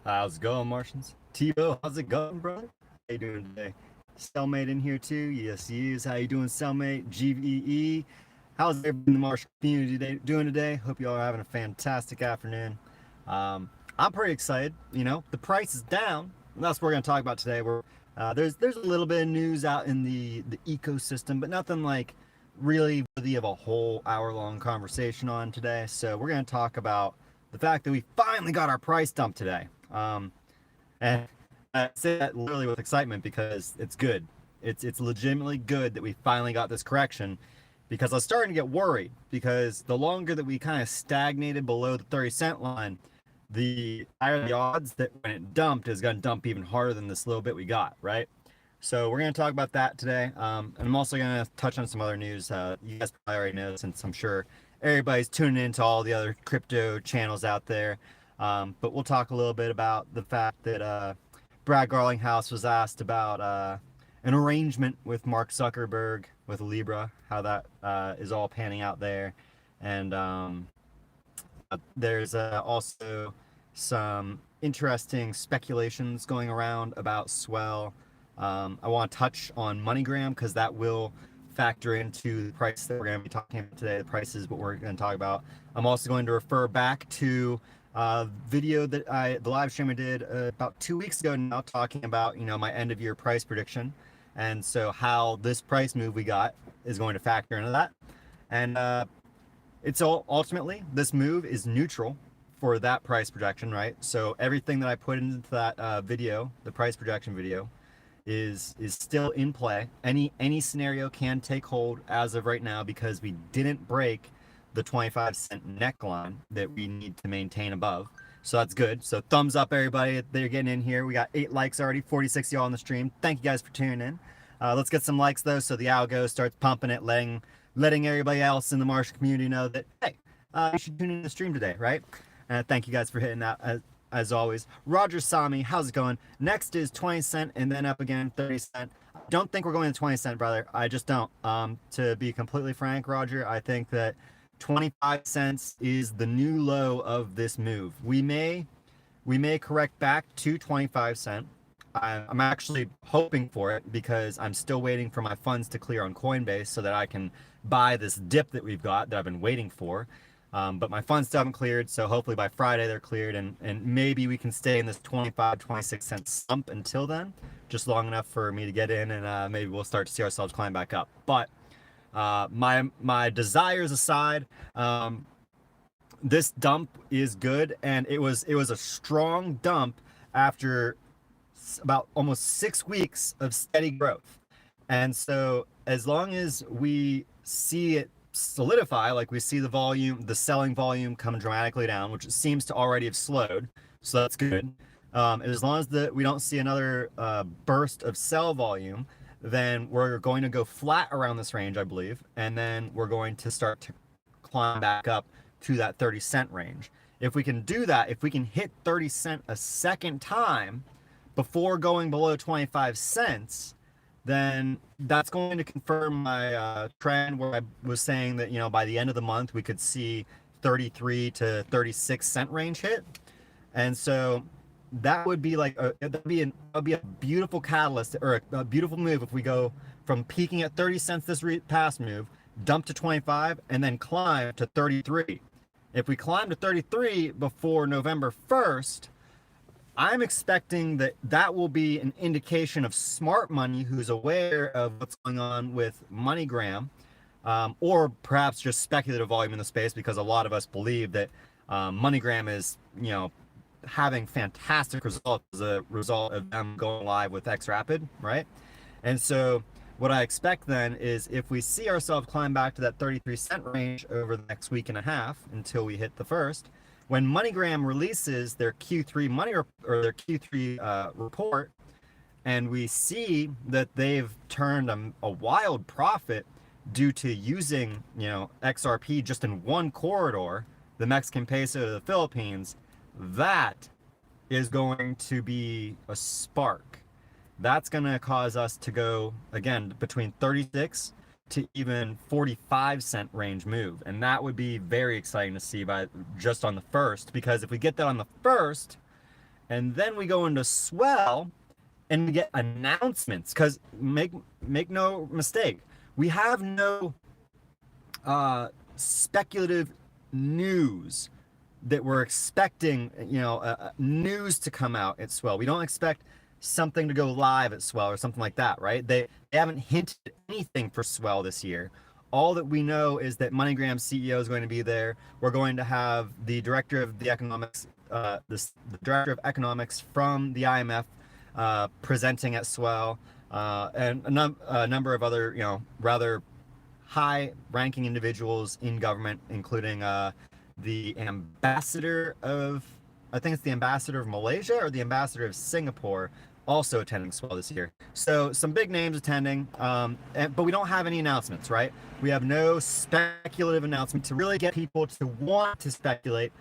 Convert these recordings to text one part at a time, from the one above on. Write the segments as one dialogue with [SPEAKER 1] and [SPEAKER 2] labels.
[SPEAKER 1] How's it going, Martians? Tebow, how's it going, brother? How you doing today? Cellmate in here too. Yes, he is. How you doing, Cellmate? GVE. How's everybody in the Martian community doing today? Hope you all are having a fantastic afternoon. I'm pretty excited. You know, the price is down. And that's what we're going to talk about today. There's a little bit of news out in the ecosystem, but nothing like really worthy of a whole hour-long conversation on today. So we're going to talk about the fact that we finally got our price dump today. And I say that literally with excitement because it's good. It's legitimately good that we finally got this correction, because I was starting to get worried, because the longer that we kind of stagnated below the 30-cent line, the higher the odds that when it dumped is going to dump even harder than this little bit we got, right? So we're going to talk about that today. And I'm also going to touch on some other news. You guys probably already know, since I'm sure everybody's tuning into all the other crypto channels out there. But we'll talk a little bit about the fact that Brad Garlinghouse was asked about an arrangement with Mark Zuckerberg with Libra, how that is all panning out there. And there's also some interesting speculations going around about Swell. I want to touch on MoneyGram because that will factor into the price that we're going to be talking about today. The price is what we're going to talk about. I'm also going to refer back to video that the live stream I did about 2 weeks ago now, talking about, you know, my end of year price prediction, and so how this price move we got is going to factor into that. And it's all ultimately, this move is neutral for that price projection, right? So everything that I put into that video, the price projection video, is still in play. Any scenario can take hold as of right now, because we didn't break the 25-cent neckline that we need to maintain above. So that's good. So thumbs up, everybody. They're getting in here. We got 8 likes already, 46 y'all on the stream. Thank you guys for tuning in. Let's get some likes though, so the algo starts pumping it, letting everybody else in the Martian community know that, hey, you should tune in the stream today, right? Thank you guys for hitting that. As always, Roger Sami, how's it going? Next is 20 cent and then up again 30 cent. Don't think we're going to 20 cent, brother. I just don't. To be completely frank, Roger, I think that 25 cents is the new low of this move. We may correct back to 25 cent. I'm actually hoping for it, because I'm still waiting for my funds to clear on Coinbase so that I can buy this dip that we've got that I've been waiting for. But my funds still haven't cleared, so hopefully by Friday they're cleared, and maybe we can stay in this 25, 26 cent slump until then, just long enough for me to get in, and maybe we'll start to see ourselves climb back up. But my desires aside, this dump is good, and it was a strong dump after about almost 6 weeks of steady growth. And so as long as we see it solidify, like we see the selling volume come dramatically down, which it seems to already have slowed, so that's good. As long as we don't see another burst of sell volume, then we're going to go flat around this range, I believe, and then we're going to start to climb back up to that 30-cent range. If we can do that, if we can hit 30 cent a second time before going below 25 cents, then that's going to confirm my trend where I was saying that, you know, by the end of the month we could see 33 to 36 cent range hit. And so that would be like that'd be a beautiful catalyst, or a beautiful move, if we go from peaking at 30 cents this past move, dump to 25, and then climb to 33. If we climb to 33 before November 1st, I'm expecting that will be an indication of smart money who's aware of what's going on with MoneyGram, or perhaps just speculative volume in the space, because a lot of us believe that MoneyGram is, you know, having fantastic results as a result of them going live with Xrp, right? And so what I expect then is, if we see ourselves climb back to that 33 cent range over the next week and a half until we hit the first, when MoneyGram releases their Q3 their Q3 report, and we see that they've turned a wild profit due to using, you know, XRP just in one corridor, the Mexican peso to the Philippines, that is going to be a spark. That's going to cause us to go, again, between 36 to even 45 cent range move. And that would be very exciting to see just on the first, because if we get that on the first, And then we go into swell and we get announcements, because make no mistake, we have no speculative news that we're expecting, news to come out at swell. We don't expect something to go live at swell or something like that, right? They haven't hinted anything for swell this year. All that we know is that MoneyGram's CEO is going to be there. We're going to have the director of the economics, the director of economics from the IMF presenting at swell, and a number of other, rather high-ranking individuals in government, including the ambassador of, I think it's the ambassador of Malaysia or the ambassador of Singapore, also attending swell this year. So some big names attending, but we don't have any announcements, right? We have no speculative announcement to really get people to want to speculate,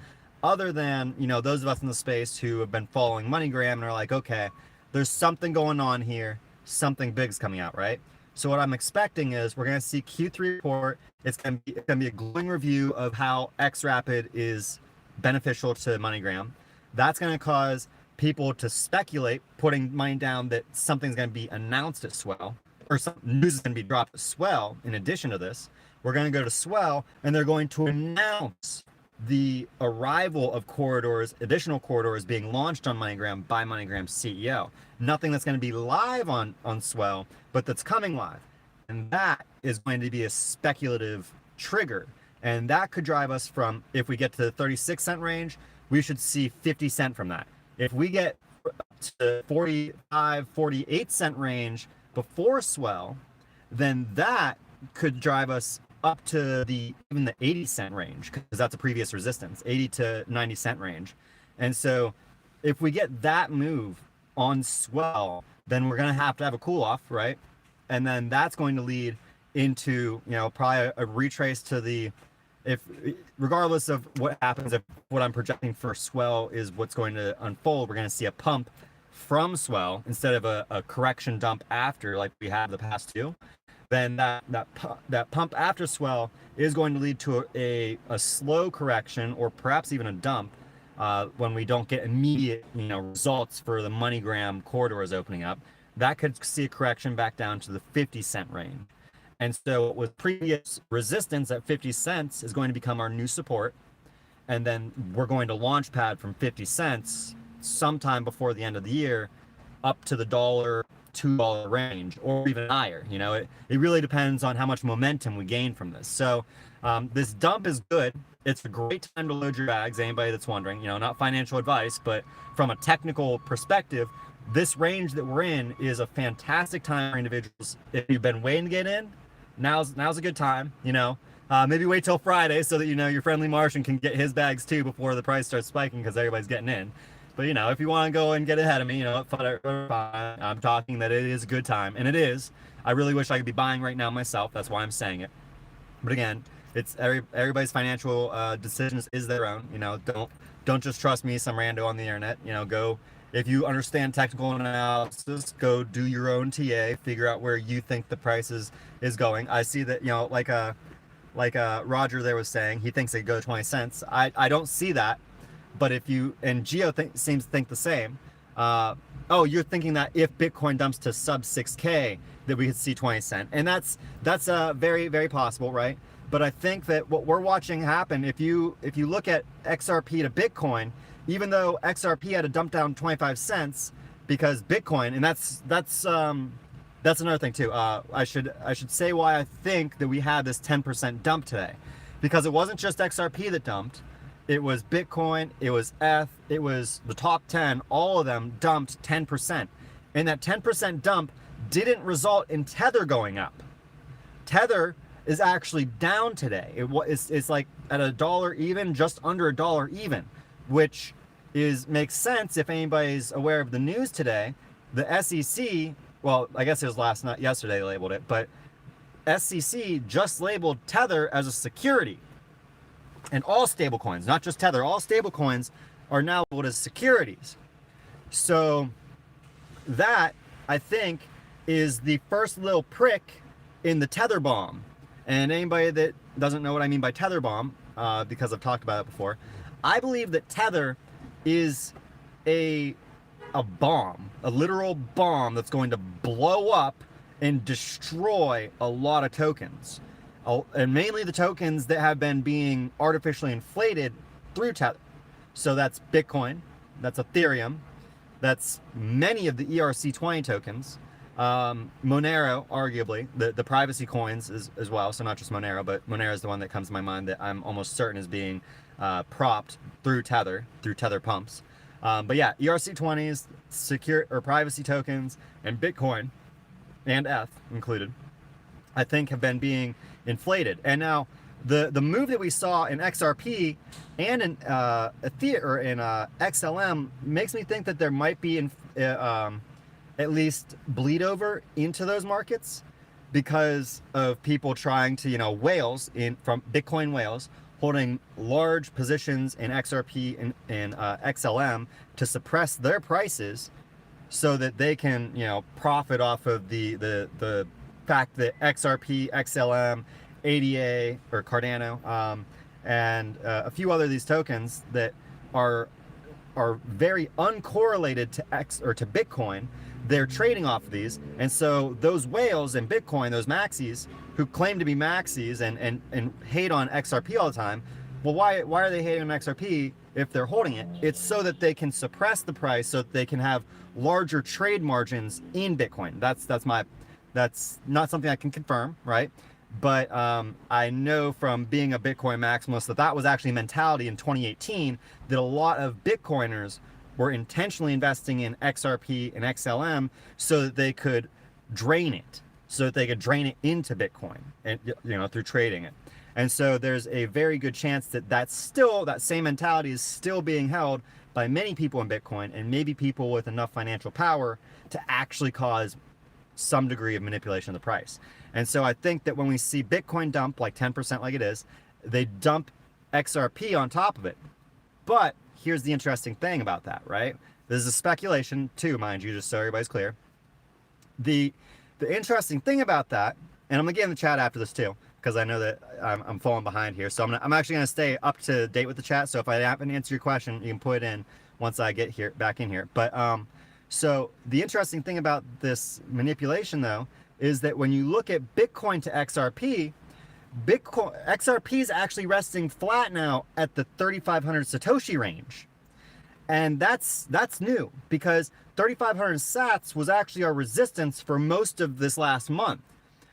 [SPEAKER 1] other than, those of us in the space who have been following MoneyGram and are like, okay, there's something going on here, something big's coming out, right? So what I'm expecting is we're going to see Q3 report. It's going to be a glowing review of how Xrp is beneficial to MoneyGram. That's going to cause people to speculate, putting money down that something's going to be announced at swell, or some news is going to be dropped at swell. In addition to this, we're going to go to swell, and they're going to announce the arrival of corridors, additional corridors being launched on MoneyGram by MoneyGram's CEO. Nothing that's going to be live on swell, but that's coming live. And that is going to be a speculative trigger. And that could drive us from, if we get to the 36-cent range, we should see 50 cent from that. If we get to 45, 48-cent range before swell, then that could drive us up to even the 80-cent range, because that's a previous resistance, 80 to 90-cent range. And so if we get that move on swell, then we're going to have a cool off, right? And then that's going to lead into, probably a retrace to regardless of what happens, if what I'm projecting for swell is what's going to unfold, we're going to see a pump from swell instead of a correction dump after, like we have the past two. Then that pump after swell is going to lead to a slow correction, or perhaps even a dump, when we don't get immediate results for the MoneyGram corridors opening up. That could see a correction back down to the 50-cent range. And so with previous resistance at 50 cents is going to become our new support. And then we're going to launch pad from 50 cents sometime before the end of the year up to the $2 range, or even higher. It really depends on how much momentum we gain from this. So this dump is good. It's a great time to load your bags, anybody that's wondering. Not financial advice, but from a technical perspective, this range that we're in is a fantastic time for individuals. If you've been waiting to get in, now's a good time. Maybe wait till Friday so that your friendly Martian can get his bags too before the price starts spiking, because everybody's getting in. But if you want to go and get ahead of me, fine. I'm talking that it is a good time, and it is. I really wish I could be buying right now myself. That's why I'm saying it. But again, it's everybody's financial decisions is their own. Don't just trust me, some rando on the internet. Go, if you understand technical analysis, go do your own TA, figure out where you think the price is going. I see that, like Roger there was saying, he thinks it go 20 cents. I don't see that. But if you, and Geo seems to think the same. You're thinking that if Bitcoin dumps to sub 6K, that we could see 20 cent. And that's very, very possible, right? But I think that what we're watching happen, if you look at XRP to Bitcoin, even though XRP had to dump down 25 cents because Bitcoin, and that's another thing too. I should say why I think that we had this 10% dump today, because it wasn't just XRP that dumped. It was Bitcoin, it was ETH, it was the top 10, all of them dumped 10%. And that 10% dump didn't result in Tether going up. Tether is actually down today. It's like at $1 even, just under $1 even, which makes sense if anybody's aware of the news today. The SEC, well, I guess it was yesterday they labeled it, but SEC just labeled Tether as a security. And all stablecoins, not just Tether, all stablecoins are now labeled as securities. So that, I think, is the first little prick in the Tether bomb. And anybody that doesn't know what I mean by Tether bomb, because I've talked about it before, I believe that Tether is a bomb, a literal bomb that's going to blow up and destroy a lot of tokens. And mainly the tokens that have been being artificially inflated through Tether. So that's Bitcoin, that's Ethereum, that's many of the ERC20 tokens, Monero, arguably, the privacy coins as well, so not just Monero, but Monero is the one that comes to my mind that I'm almost certain is being propped through Tether pumps. But yeah, ERC20s, secure or privacy tokens, and Bitcoin, and ETH included, I think have been being inflated. And now the move that we saw in XRP and in XLM makes me think that there might be at least bleed over into those markets because of people trying to, whales from Bitcoin whales holding large positions in XRP and XLM to suppress their prices so that they can, profit off of the fact that XRP, XLM, ADA or Cardano, and a few other of these tokens that are very uncorrelated to Bitcoin. They're trading off of these, and so those whales in Bitcoin, those maxis who claim to be maxis and hate on XRP all the time, well, why are they hating on XRP if they're holding it? It's so that they can suppress the price, so that they can have larger trade margins in Bitcoin. That's not something I can confirm, right? But I know from being a Bitcoin maximalist that was actually a mentality in 2018 that a lot of Bitcoiners were intentionally investing in XRP and XLM so that they could drain it, into Bitcoin and through trading it. And so there's a very good chance that that same mentality is still being held by many people in Bitcoin, and maybe people with enough financial power to actually cause some degree of manipulation of the price. And so I think that when we see Bitcoin dump like 10% like it is, they dump XRP on top of it. But here's the interesting thing about that, right? This is a speculation too, mind you, just so everybody's clear. The interesting thing about that, and I'm gonna get in the chat after this too, because I know that I'm falling behind here. So I'm actually gonna stay up to date with the chat. So if I haven't answered your question, you can put it in once I get back in here. But so the interesting thing about this manipulation though is that when you look at Bitcoin to XRP, XRP is actually resting flat now at the 3,500 Satoshi range. And that's new, because 3,500 sats was actually our resistance for most of this last month.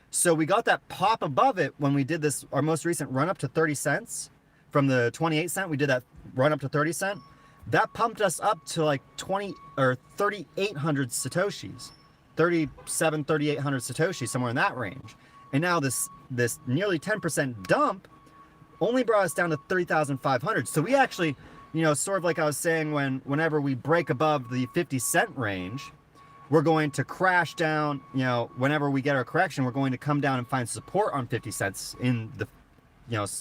[SPEAKER 1] So we got that pop above it when we did our most recent run up to 30 cents. From the 28 cent, we did that run up to 30 cent. That pumped us up to like 3,800 Satoshis. 3,800 Satoshis, somewhere in that range. And now this nearly 10% dump only brought us down to 3,500. So we actually, sort of like I was saying, whenever we break above the 50 cent range, we're going to crash down. Whenever we get our correction, we're going to come down and find support on 50 cents in the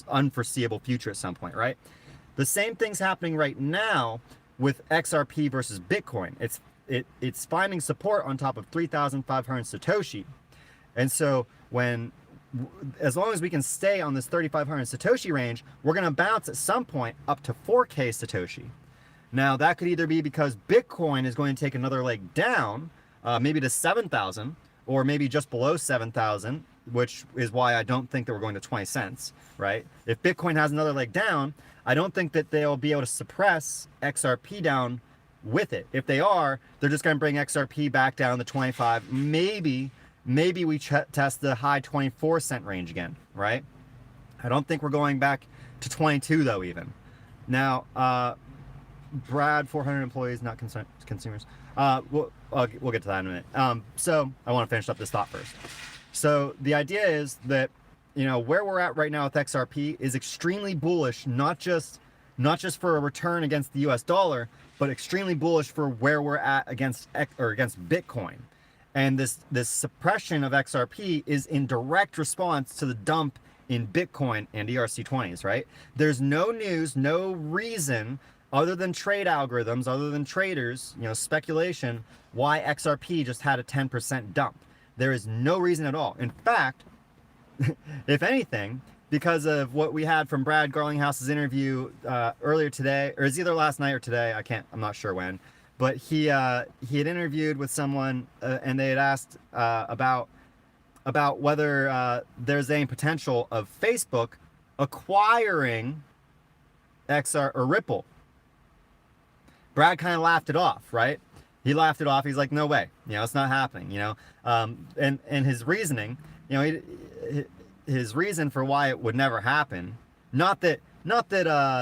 [SPEAKER 1] unforeseeable future at some point, right? The same thing's happening right now with XRP versus Bitcoin. It's finding support on top of 3,500 Satoshi. And so as long as we can stay on this 3,500 Satoshi range, we're going to bounce at some point up to 4K Satoshi. Now that could either be because Bitcoin is going to take another leg down, maybe to 7,000, or maybe just below 7,000, which is why I don't think that we're going to 20 cents, right? If Bitcoin has another leg down, I don't think that they'll be able to suppress XRP down with it. If they are, they're just going to bring XRP back down to 25. Maybe we test the high 24 cent range again, right? I don't think we're going back to 22 though, even. Now, Brad, 400 employees, not consumers. We'll get to that in a minute. So I want to finish up this thought first. So the idea is that, where we're at right now with XRP is extremely bullish, not just for a return against the US dollar, but extremely bullish for where we're at against Bitcoin. And this suppression of XRP is in direct response to the dump in Bitcoin and ERC20s, right? There's no news, no reason other than trade algorithms, other than traders, speculation, why XRP just had a 10% dump. There is no reason at all. In fact, if anything, because of what we had from Brad Garlinghouse's interview earlier today, or it's either last night or today, I'm not sure when, but he had interviewed with someone, and they had asked about whether there's any potential of Facebook acquiring XR or Ripple. Brad kind of laughed it off, right? He laughed it off. He's like, no way, it's not happening, and his reasoning, his reason for why it would never happen, not that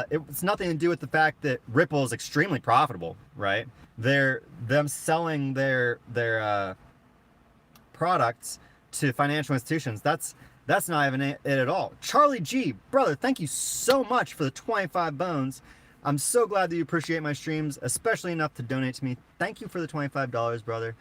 [SPEAKER 1] it's nothing to do with the fact that Ripple is extremely profitable, right? Them selling their products to financial institutions. That's not even it at all. Charlie G, brother, thank you so much for the 25 bones. I'm so glad that you appreciate my streams, especially enough to donate to me. Thank you for the $25, brother.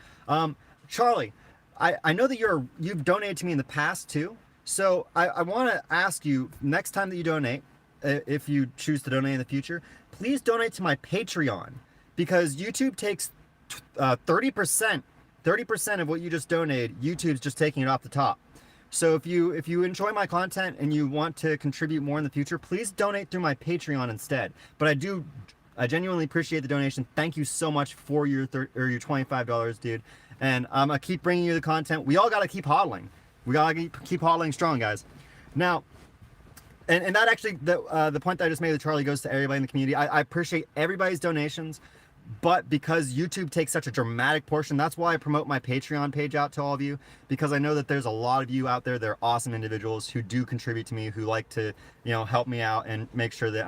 [SPEAKER 1] Charlie, I know that you've donated to me in the past too. So I want to ask you, next time that you donate, if you choose to donate in the future, please donate to my Patreon, because YouTube takes 30% of what you just donated. YouTube's just taking it off the top. So if you enjoy my content and you want to contribute more in the future, please donate through my Patreon instead. But I genuinely appreciate the donation. Thank you so much for your $25, dude. And I'm gonna keep bringing you the content. We all gotta keep hodling. We gotta keep hodling strong, guys. Now, and that actually, the point that I just made with Charlie goes to everybody in the community. I appreciate everybody's donations. But because YouTube takes such a dramatic portion, that's why I promote my Patreon page out to all of you, because I know that there's a lot of you out there that are awesome individuals who do contribute to me, who like to, help me out and make sure that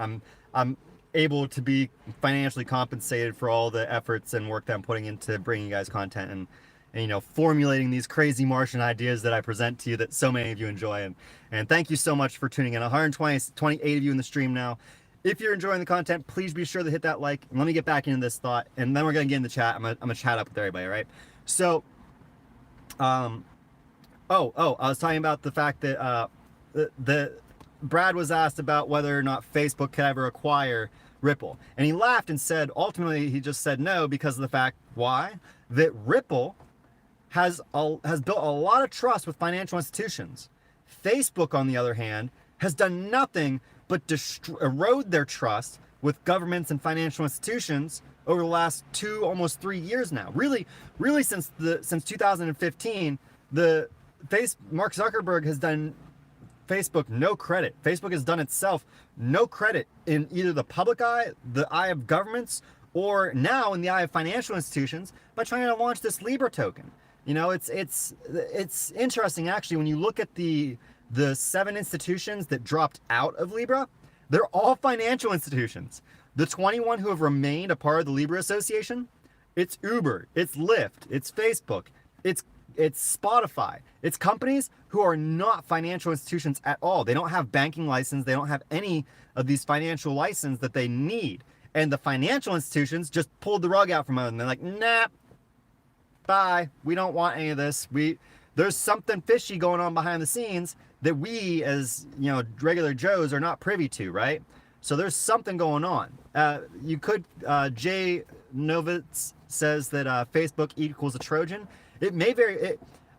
[SPEAKER 1] I'm able to be financially compensated for all the efforts and work that I'm putting into bringing you guys content and formulating these crazy Martian ideas that I present to you that so many of you enjoy. And thank you so much for tuning in. 128 of you in the stream now. If you're enjoying the content, please be sure to hit that like. And let me get back into this thought, and then we're gonna get in the chat. I'm gonna chat up with everybody, right? So, I was talking about the fact that the Brad was asked about whether or not Facebook could ever acquire Ripple, and he laughed and said, ultimately, he just said no because of the fact that Ripple has built a lot of trust with financial institutions. Facebook, on the other hand, has done nothing but erode their trust with governments and financial institutions over the last almost 3 years now. Really since 2015, Mark Zuckerberg has done Facebook no credit. Facebook has done itself no credit in either the public eye, the eye of governments, or now in the eye of financial institutions by trying to launch this Libra token. It's interesting actually when you look at the 7 institutions that dropped out of Libra. They're all financial institutions. The 21 who have remained a part of the Libra Association, it's Uber, it's Lyft, it's Facebook, it's Spotify. It's companies who are not financial institutions at all. They don't have banking license. They don't have any of these financial license that they need. And the financial institutions just pulled the rug out from under them. They're like, nah, bye. We don't want any of this. There's something fishy going on behind the scenes that we as regular Joes are not privy to, right? So there's something going on. Jay Novitz says that Facebook equals a Trojan. It may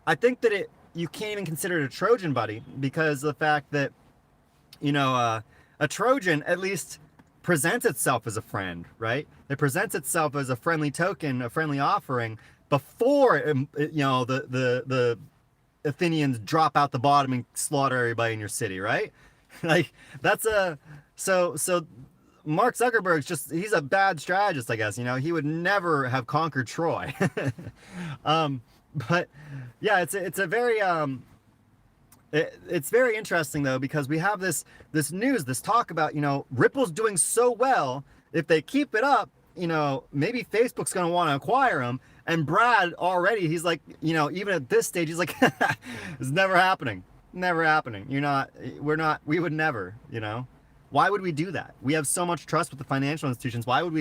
[SPEAKER 1] I think that you can't even consider it a Trojan, buddy, because of the fact that a Trojan at least presents itself as a friend, right? It presents itself as a friendly token, a friendly offering before the Athenians drop out the bottom and slaughter everybody in your city, right? Like so Mark Zuckerberg's he's a bad strategist, I guess. He would never have conquered Troy. But yeah, it's a very it's very interesting though, because we have this news, this talk about Ripple's doing so well. If they keep it up, maybe Facebook's going to want to acquire them. And Brad already, he's like, even at this stage, he's like, it's never happening. Never happening. We would never, Why would we do that? We have so much trust with the financial institutions. Why would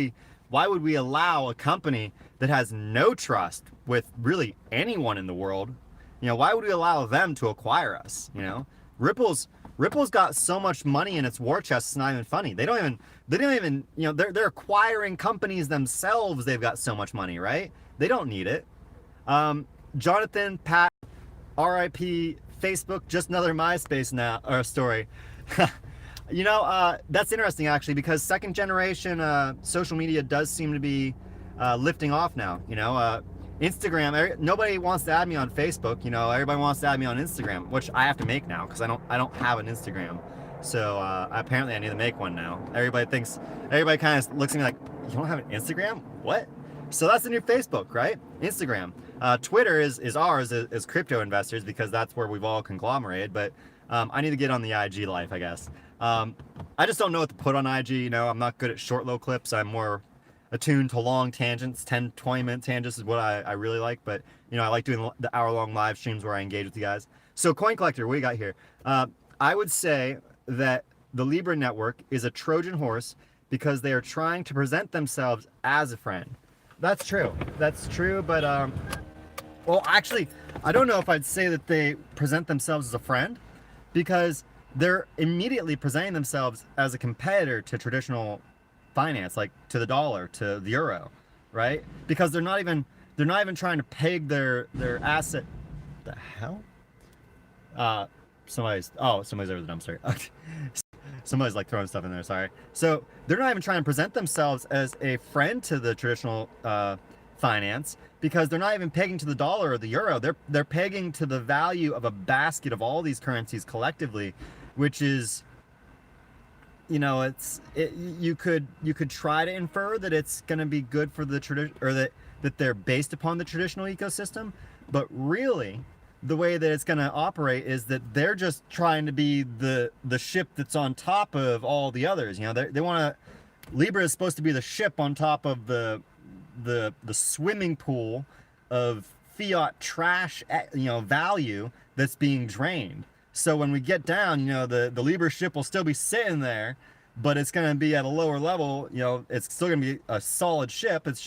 [SPEAKER 1] we allow a company that has no trust with really anyone in the world? Why would we allow them to acquire us? Ripple's got so much money in its war chest, it's not even funny. They don't even, they're acquiring companies themselves. They've got so much money, right? They don't need it. Jonathan, Pat, RIP, Facebook, just another MySpace now, or story. That's interesting actually, because second generation social media does seem to be lifting off now. Instagram, nobody wants to add me on Facebook. Everybody wants to add me on Instagram, which I have to make now because I don't have an Instagram. So apparently I need to make one now. Everybody kind of looks at me like, you don't have an Instagram? What? So that's the new Facebook, right? Instagram. Twitter is ours as crypto investors because that's where we've all conglomerated. But I need to get on the IG life, I guess. I just don't know what to put on IG. I'm not good at short, low clips. I'm more attuned to long tangents. 10, 20-minute tangents is what I really like. But, I like doing the hour-long live streams where I engage with you guys. So Coin Collector, what do you got here? I would say that the Libra network is a Trojan horse because they are trying to present themselves as a friend. That's true. That's true, but well, actually, I don't know if I'd say that they present themselves as a friend because they're immediately presenting themselves as a competitor to traditional finance, like to the dollar, to the euro, right? Because they're not even trying to peg their asset. The hell? Somebody's over the dumpster. Somebody's like throwing stuff in there, sorry. So they're not even trying to present themselves as a friend to the traditional finance because they're not even pegging to the dollar or the euro. They're pegging to the value of a basket of all these currencies collectively, which is, you could try to infer that it's going to be good for the tradition, or that they're based upon the traditional ecosystem, but really the way that it's going to operate is that they're just trying to be the ship that's on top of all the others. They want to. Libra is supposed to be the ship on top of the swimming pool of fiat trash, value that's being drained. So when we get down, the Libra ship will still be sitting there, but it's going to be at a lower level. It's still going to be a solid ship. It's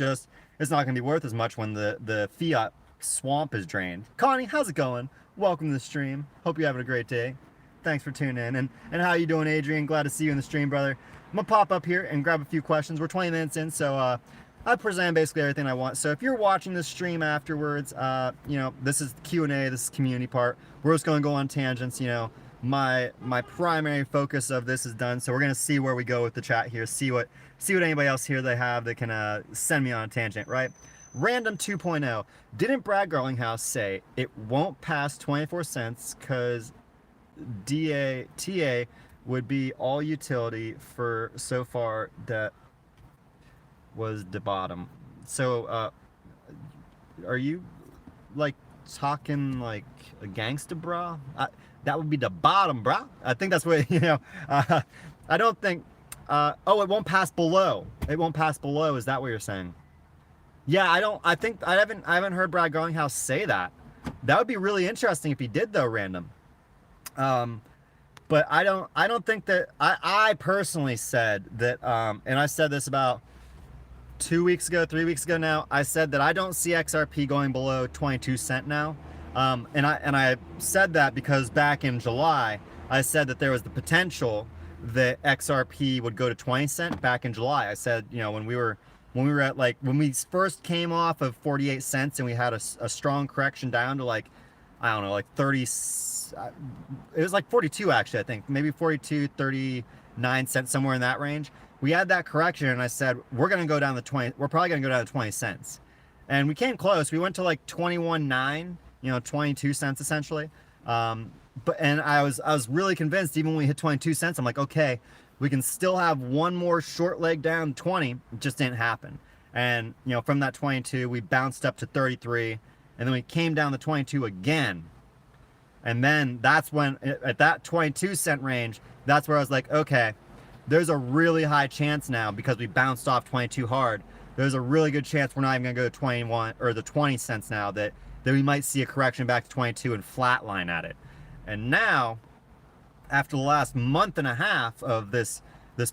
[SPEAKER 1] not going to be worth as much when the fiat swamp is drained. Connie, how's it going? Welcome to the stream. Hope you're having a great day. Thanks for tuning in. And how you doing, Adrian? Glad to see you in the stream, brother. I'm gonna pop up here and grab a few questions. We're 20 minutes in, so I present basically everything I want. So if you're watching this stream afterwards, this is Q&A, this is community part. We're just gonna go on tangents. My primary focus of this is done, so we're gonna see where we go with the chat here. See what anybody else here they have that can send me on a tangent, right? Random 2.0. Didn't Brad Garlinghouse say it won't pass 24 cents because TA would be all utility for so far that was the bottom? So are you like talking like a gangsta bra? That would be the bottom, bra. I think that's what I don't think it won't pass below. It won't pass below. Is that what you're saying? Yeah, I haven't heard Brad Garlinghouse say that. That would be really interesting if he did though, random. But I don't think that I personally said that, and I said this about 3 weeks ago now. I said that I don't see XRP going below 22 cent now. And I said that because back in July, I said that there was the potential that XRP would go to 20 cent back in July. I said, when we were at when we first came off of 48 cents and we had a strong correction down to I don't know, 30, it was 42 actually, I think, maybe 42, 39 cents, somewhere in that range. We had that correction and I said, we're going to go down to 20, we're probably going to go down to 20 cents. And we came close. We went to 21.9, 22 cents essentially. And I was really convinced even when we hit 22 cents, I'm like, okay, we can still have one more short leg down 20. It just didn't happen. And, from that 22, we bounced up to 33. And then we came down to 22 again. And then that's when, at that 22 cent range, that's where I was like, okay, there's a really high chance now because we bounced off 22 hard. There's a really good chance we're not even going to go to 21 or the 20 cents now that we might see a correction back to 22 and flatline at it. And now, after the last month and a half of this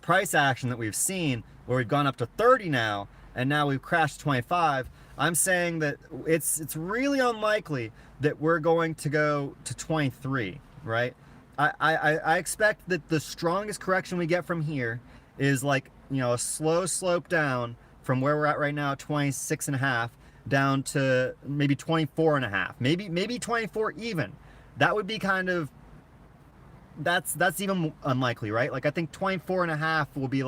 [SPEAKER 1] price action that we've seen, where we've gone up to 30 now, and now we've crashed 25, I'm saying that it's really unlikely that we're going to go to 23, right? I expect that the strongest correction we get from here is a slow slope down from where we're at right now, 26.5, down to maybe 24.5, maybe 24 even. That would be kind of, that's even unlikely, right? I think 24.5 will be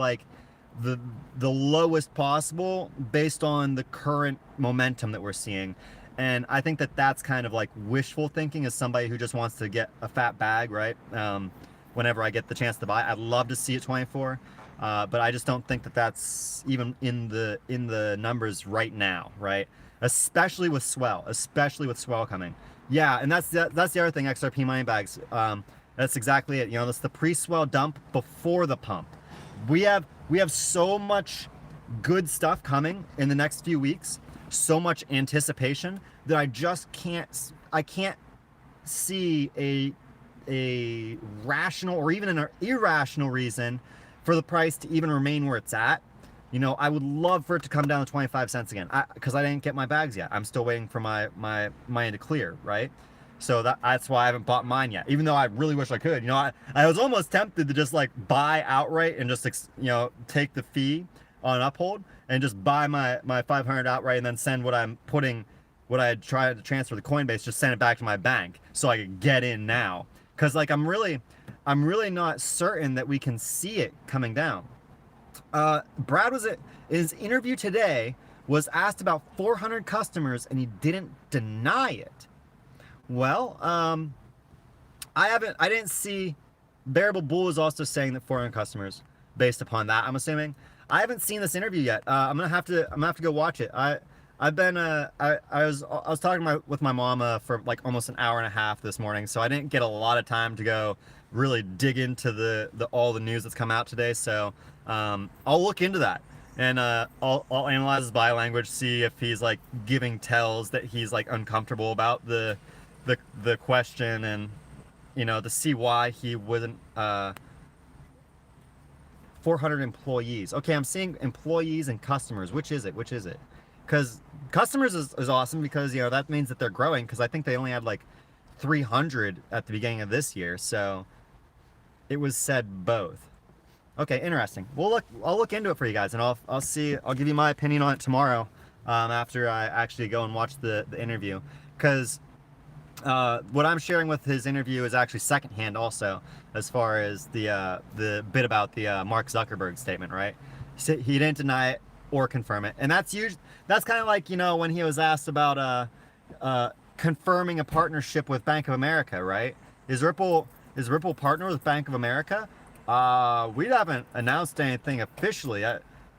[SPEAKER 1] the the lowest possible based on the current momentum that we're seeing. And I think that that's kind of like wishful thinking as somebody who just wants to get a fat bag, right? Whenever I get the chance to buy, I'd love to see it 24, but I just don't think that that's even in the numbers right now, right? Especially with swell coming. Yeah, and that's the other thing. XRP money bags. That's exactly it. You know, that's the pre-swell dump before the pump. We have so much good stuff coming in the next few weeks, so much anticipation that I just can't see a rational or even an irrational reason for the price to even remain where it's at. You know, I would love for it to come down to 25 cents again, because I didn't get my bags yet. I'm still waiting for my money to clear, right? So that's why I haven't bought mine yet, even though I really wish I could. You know, I was almost tempted to just like buy outright and just, you know, take the fee on Uphold and just buy my 500 outright and then send what I had tried to transfer to Coinbase, just send it back to my bank so I could get in now. Cause like I'm really not certain that we can see it coming down. Brad was in his interview today was asked about 400 customers and he didn't deny it. Well, I didn't see. Bearable Bull is also saying that 400 customers based upon that, I'm assuming. I haven't seen this interview yet. I'm gonna have to go watch it. I was talking with my mama for like almost an hour and a half this morning, so I didn't get a lot of time to go really dig into all the news that's come out today. So I'll look into that and I'll analyze his body language, see if he's like giving tells that he's like uncomfortable about the question, and you know, to see why he wouldn't. 400 employees. Okay, I'm seeing employees and customers. Which is it? Because customers is awesome, because, you know, that means that they're growing, because I think they only had like 300 at the beginning of this year, so it was said both. Okay, interesting. I'll look into it for you guys, and I'll give you my opinion on it tomorrow, after I actually go and watch the interview, because what I'm sharing with his interview is actually secondhand also, as far as the bit about the Mark Zuckerberg statement, right? He didn't deny it or confirm it, and that's kind of like, you know, when he was asked about confirming a partnership with Bank of America, right? Is Ripple partner with Bank of America? We haven't announced anything officially.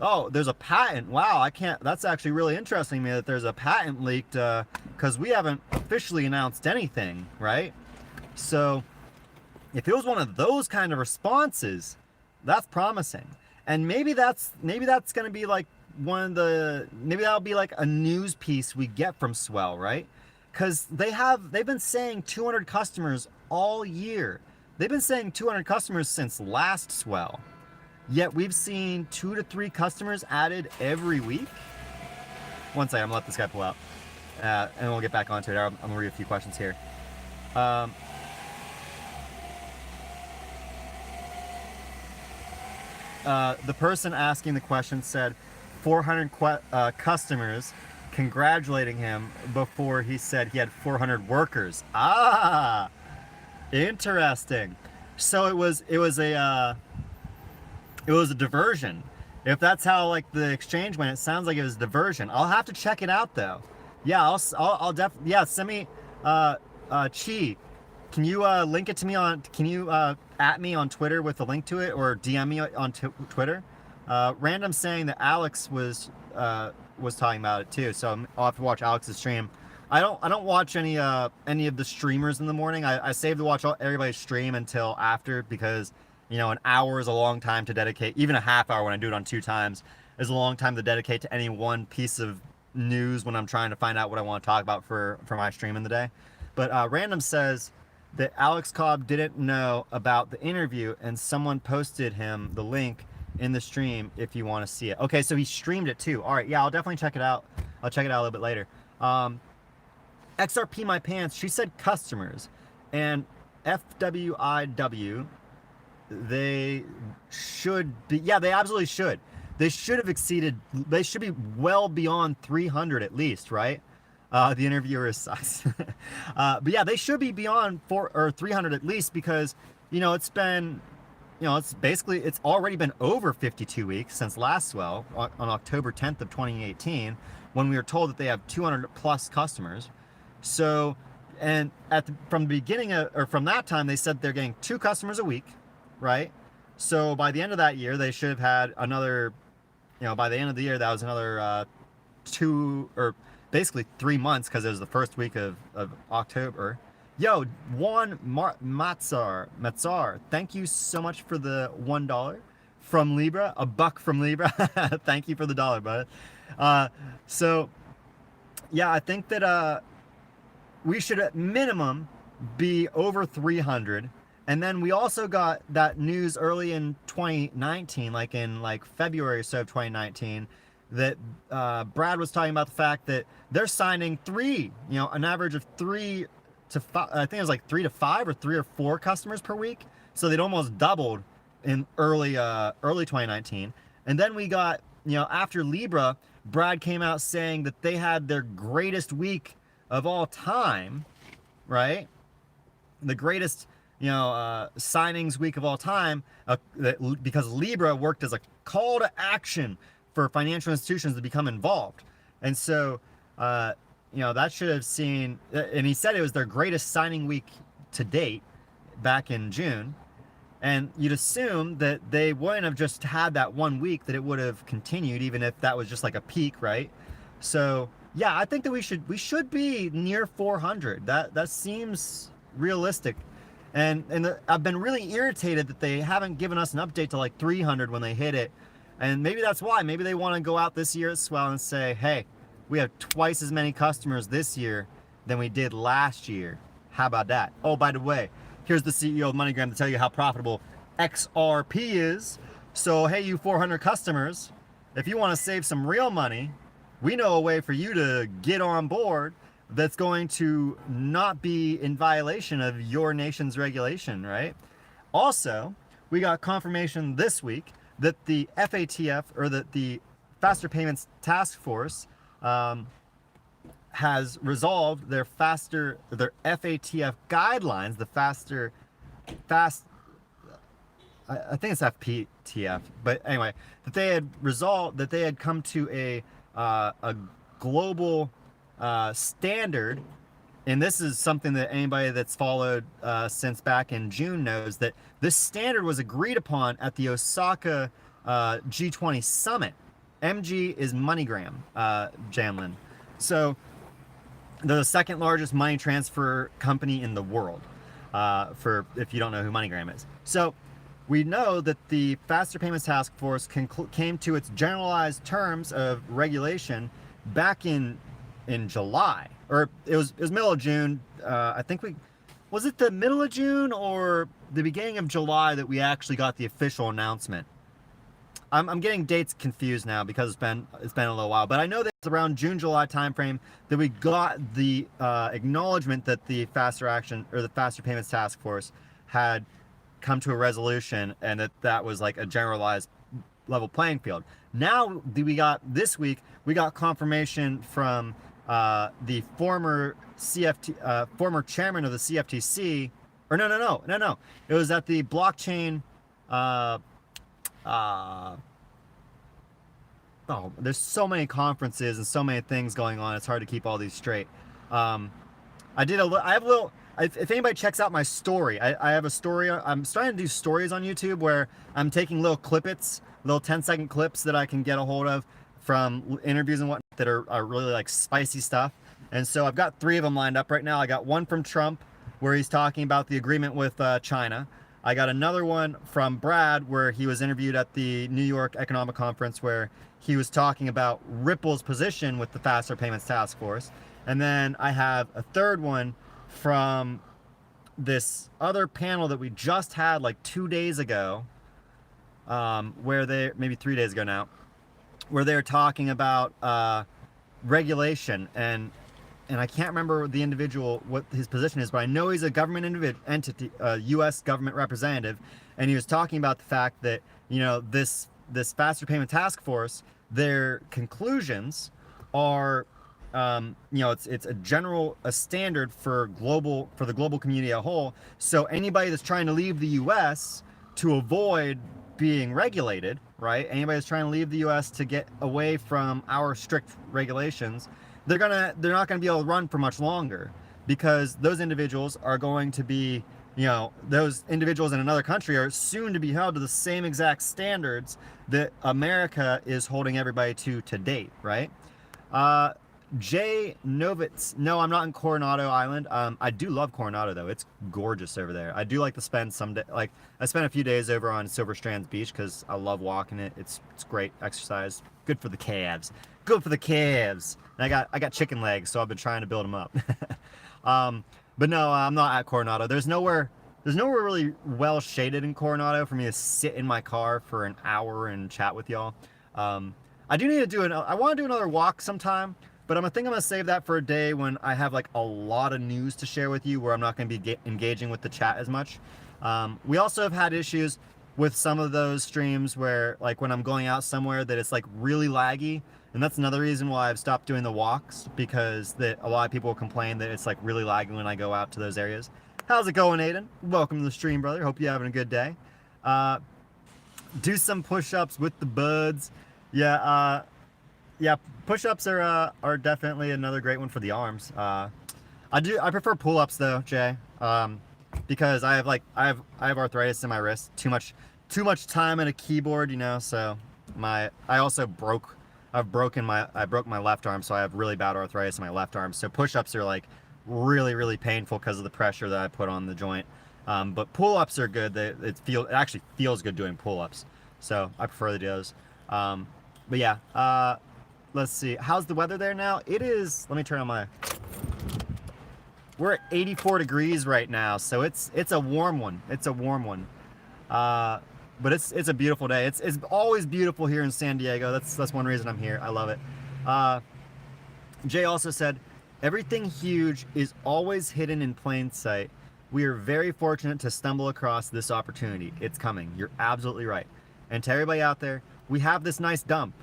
[SPEAKER 1] Oh, there's a patent. Wow, that's actually really interesting to me that there's a patent leaked, because we haven't officially announced anything, right? So if it was one of those kind of responses, that's promising. And maybe that's going to be like maybe that'll be like a news piece we get from Swell, right? Because they've been saying 200 customers all year. They've been saying 200 customers since last Swell. Yet we've seen 2 to 3 customers added every week. One second, I'm gonna let this guy pull out, and we'll get back onto it. I'm gonna read a few questions here. The person asking the question said 400 customers congratulating him before he said he had 400 workers. Ah, interesting. So it was a diversion. If that's how like the exchange went, it sounds like it was a diversion. I'll have to check it out though. Yeah, I'll definitely, yeah, send me Chi. Can you link it to me can you at me on Twitter with a link to it, or DM me on Twitter? Random saying that Alex was talking about it too, so I'll have to watch Alex's stream. I don't watch any of the streamers in the morning. I save to watch everybody's stream until after, because, you know, an hour is a long time to dedicate. Even a half hour when I do it on 2 times is a long time to dedicate to any one piece of news when I'm trying to find out what I want to talk about for my stream in the day. But Random says that Alex Cobb didn't know about the interview, and someone posted him the link in the stream if you want to see it. Okay, so he streamed it too. All right, yeah, I'll definitely check it out. I'll check it out a little bit later. XRP My Pants, she said customers, and FWIW, they should be, yeah, they absolutely should. They should have exceeded, they should be well beyond 300 at least, right? The interviewer is sus. But yeah, they should be beyond 400 or 300 at least, because, you know, it's been it's basically, it's already been over 52 weeks since last swell on October 10th of 2018, when we were told that they have 200 plus customers. So, and from the beginning of, or from that time, they said they're getting 2 customers a week, right? So by the end of that year, they should have had another, by the end of the year, that was another 2, or basically 3 months, because it was the first week of October. Yo, Juan Matzar, thank you so much for the $1 from Libra, $1 from Libra. Thank you for the dollar, bud. So yeah, I think that we should at minimum be over 300. And then we also got that news early in 2019, like in February or so of 2019, that Brad was talking about the fact that they're signing 3, an average of 3 to 5, I think it was like 3 to 5 or 3 or 4 customers per week. So they'd almost doubled in early 2019. And then we got, after Libra, Brad came out saying that they had their greatest week of all time, right? The greatest, signings week of all time, because Libra worked as a call to action for financial institutions to become involved. And so, that should have seen, and he said it was their greatest signing week to date back in June. And you'd assume that they wouldn't have just had that 1 week, that it would have continued, even if that was just like a peak, right? So yeah, I think that we should be near 400. That seems realistic. And I've been really irritated that they haven't given us an update to like 300 when they hit it. And maybe that's why. Maybe they want to go out this year as well and say, hey, we have twice as many customers this year than we did last year. How about that? Oh, by the way, here's the CEO of MoneyGram to tell you how profitable XRP is. So, hey, you 400 customers, if you want to save some real money, we know a way for you to get on board that's going to not be in violation of your nation's regulation, right? Also, we got confirmation this week that the FATF, or that the Faster Payments Task Force, has resolved their FATF guidelines, I think it's FPTF, but anyway, that they had come to a global standard. And this is something that anybody that's followed since back in June knows, that this standard was agreed upon at the Osaka G20 summit. MG is MoneyGram, Jamlin. So they're the second largest money transfer company in the world, for if you don't know who MoneyGram is. So we know that the Faster Payments Task Force came to its generalized terms of regulation back in July, or it was middle of June. I think was it the middle of June or the beginning of July that we actually got the official announcement? I'm getting dates confused now because it's been a little while, but I know that it's around June-July timeframe that we got the acknowledgement that the Faster Payments Task Force had come to a resolution, and that was like a generalized level playing field. Now this week we got confirmation from the former chairman of the CFTC, or no, it was at the blockchain. There's so many conferences and so many things going on. It's hard to keep all these straight. If anybody checks out my story, I have a story. I'm starting to do stories on YouTube where I'm taking little 10-second clips that I can get a hold of from interviews and whatnot that are really like spicy stuff. And so I've got 3 of them lined up right now. I got one from Trump where he's talking about the agreement with China. I got another one from Brad where he was interviewed at the New York Economic Conference where he was talking about Ripple's position with the Faster Payments Task Force. And then I have a third one from this other panel that we just had like 2 days ago, maybe 3 days ago now, where they're talking about regulation, and I can't remember the individual, what his position is, but I know he's a government entity, U.S. government representative, and he was talking about the fact that, this Faster Payment Task Force, their conclusions are, it's a standard for the global community as a whole. So anybody that's trying to leave the U.S., to avoid being regulated, right? Anybody that's trying to leave the U.S. to get away from our strict regulations, they're not gonna be able to run for much longer, because those individuals are going to be, those individuals in another country are soon to be held to the same exact standards that America is holding everybody to date, right? Jay Novitz. No, I'm not in Coronado Island. I do love Coronado though. It's gorgeous over there. I do like to spend some day, like I spent a few days over on Silver Strands Beach because I love walking it. It's great exercise. Good for the calves. Good for the calves. And I got chicken legs, so I've been trying to build them up. But no, I'm not at Coronado. There's nowhere really well shaded in Coronado for me to sit in my car for an hour and chat with y'all. I do need to do I want to do another walk sometime, but I think I'm gonna save that for a day when I have like a lot of news to share with you, where I'm not gonna be engaging with the chat as much. We also have had issues with some of those streams where, like, when I'm going out somewhere that it's like really laggy, and that's another reason why I've stopped doing the walks, because a lot of people complain that it's like really laggy when I go out to those areas. How's it going, Aiden? Welcome to the stream, brother. Hope you're having a good day. Do some push-ups with the buds. Yeah, push-ups are definitely another great one for the arms. I prefer pull-ups though, Jay, because I have arthritis in my wrist. Too much time at a keyboard, so I broke my left arm, so I have really bad arthritis in my left arm. So push-ups are like really, really painful because of the pressure that I put on the joint. But pull-ups are good. It actually feels good doing pull-ups, so I prefer to do those. But yeah, let's see. How's the weather there now? It is. Let me turn on we're at 84 degrees right now, so it's a warm one. It's a warm one. But it's a beautiful day. It's always beautiful here in San Diego. That's one reason I'm here. I love it. Jay also said, everything huge is always hidden in plain sight. We are very fortunate to stumble across this opportunity. It's coming. You're absolutely right. And to everybody out there, we have this nice dump.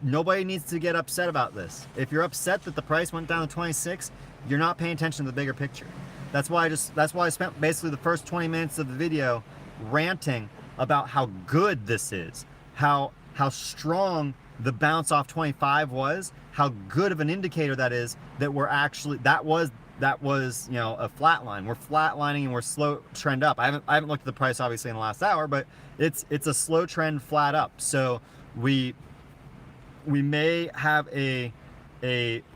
[SPEAKER 1] Nobody needs to get upset about this. If you're upset that the price went down to 26, you're not paying attention to the bigger picture. That's why I spent basically the first 20 minutes of the video ranting about how good this is, how strong the bounce off 25 was, how good of an indicator that is, that we're actually, that was a flat line. We're flatlining and we're slow trend up. I haven't looked at the price obviously in the last hour, but it's a slow trend flat up. So we may have a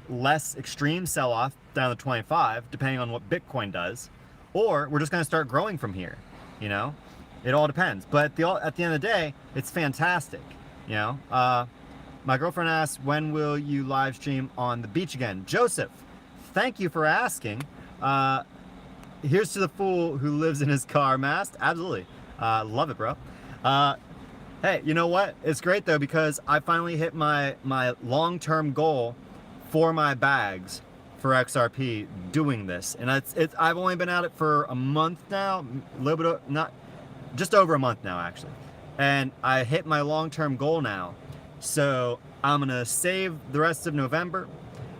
[SPEAKER 1] less extreme sell-off down to 25, depending on what Bitcoin does, or we're just going to start growing from here. It all depends. But at the end of the day, it's fantastic. My girlfriend asked, when will you live stream on the beach again? Joseph, thank you for asking. Here's to the fool who lives in his car masked. Absolutely. Love it, bro. Hey, you know what? It's great though, because I finally hit my long-term goal for my bags for XRP doing this. And I've only been at it for a month now, just over a month now actually. And I hit my long-term goal now. So I'm gonna save the rest of November,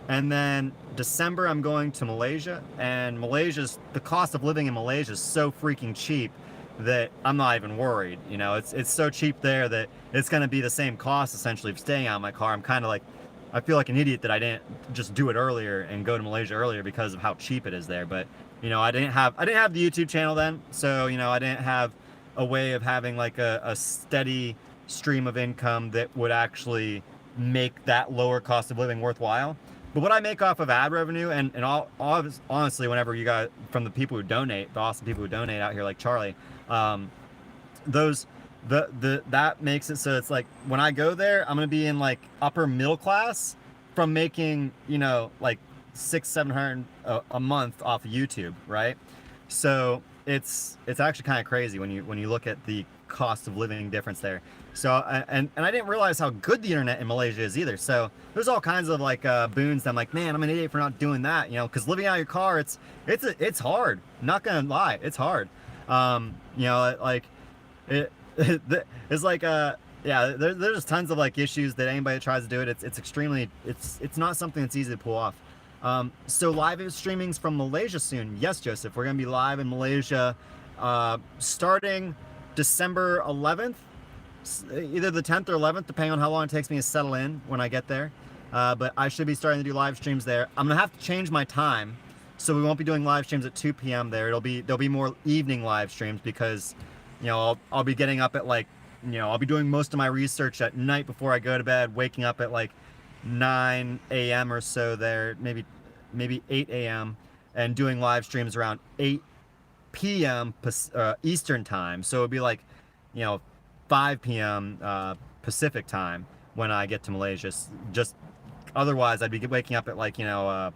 [SPEAKER 1] and then December I'm going to Malaysia, and the cost of living in Malaysia is so freaking cheap that I'm not even worried. It's so cheap there that it's gonna be the same cost essentially of staying out of my car. I'm kind of like, I feel like an idiot that I didn't just do it earlier and go to Malaysia earlier because of how cheap it is there. But I didn't have the YouTube channel then, so I didn't have a way of having like a steady stream of income that would actually make that lower cost of living worthwhile. But what I make off of ad revenue, and honestly, whenever you got from the people who donate, the awesome people who donate out here like Charlie, that makes it so it's like when I go there, I'm gonna be in like upper middle class from making like $600-700 a month off of YouTube, right? So it's actually kind of crazy when you look at the cost of living difference there. So and I didn't realize how good the internet in Malaysia is either. So there's all kinds of like boons that I'm like, man, I'm an idiot for not doing that, because living out of your car, it's hard. I'm not gonna lie, it's hard. It's like yeah, there's tons of like issues that anybody that tries to do it, it's not something that's easy to pull off. So live streamings from Malaysia soon. Yes, Joseph, we're gonna be live in Malaysia starting December 11th, either the 10th or 11th, depending on how long it takes me to settle in when I get there. But I should be starting to do live streams there. I'm gonna have to change my time, so we won't be doing live streams at 2 p.m. there. There'll be more evening live streams because, you know, I'll be getting up at like, you know, I'll be doing most of my research at night before I go to bed, waking up at like 9 a.m. or so there, maybe 8 a.m. and doing live streams around 8 p.m. Eastern time. So it'd be like, you know, 5 p.m. Pacific time when I get to Malaysia. Just otherwise, I'd be waking up at like, you know,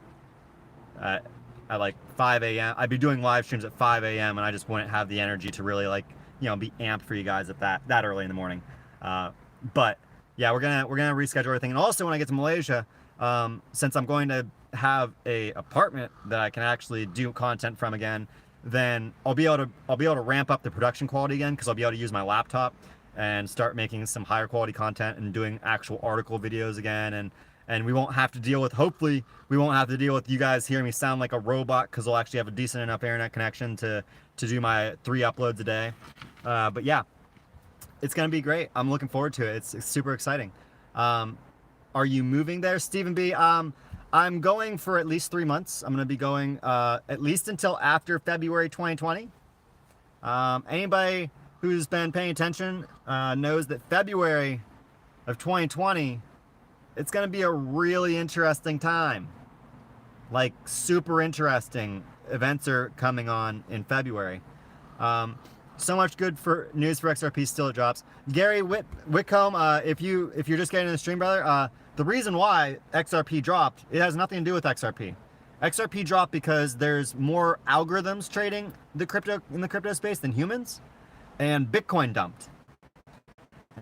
[SPEAKER 1] at like 5 a.m. I'd be doing live streams at 5 a.m. and I just wouldn't have the energy to really like, you know, be amped for you guys at that early in the morning. But yeah, we're gonna reschedule everything. And also when I get to Malaysia, since I'm going to have a apartment that I can actually do content from again, then I'll be able to ramp up the production quality again, because I'll be able to use my laptop and start making some higher quality content and doing actual article videos again. And we won't have to deal with, hopefully we won't have to deal with you guys hearing me sound like a robot, because I'll actually have a decent enough internet connection to do my 3 uploads a day. But yeah, it's gonna be great. I'm looking forward to it. It's super exciting. Are you moving there, Stephen B? I'm going for at least 3 months. I'm gonna be going at least until after February 2020. Anybody who's been paying attention knows that February of 2020, it's gonna be a really interesting time. Like super interesting events are coming on in February. So much good for news for XRP still it drops. Gary Whitcomb, if you're just getting in the stream, brother, the reason why XRP dropped, it has nothing to do with XRP. XRP dropped because there's more algorithms trading in the crypto space than humans, and Bitcoin dumped.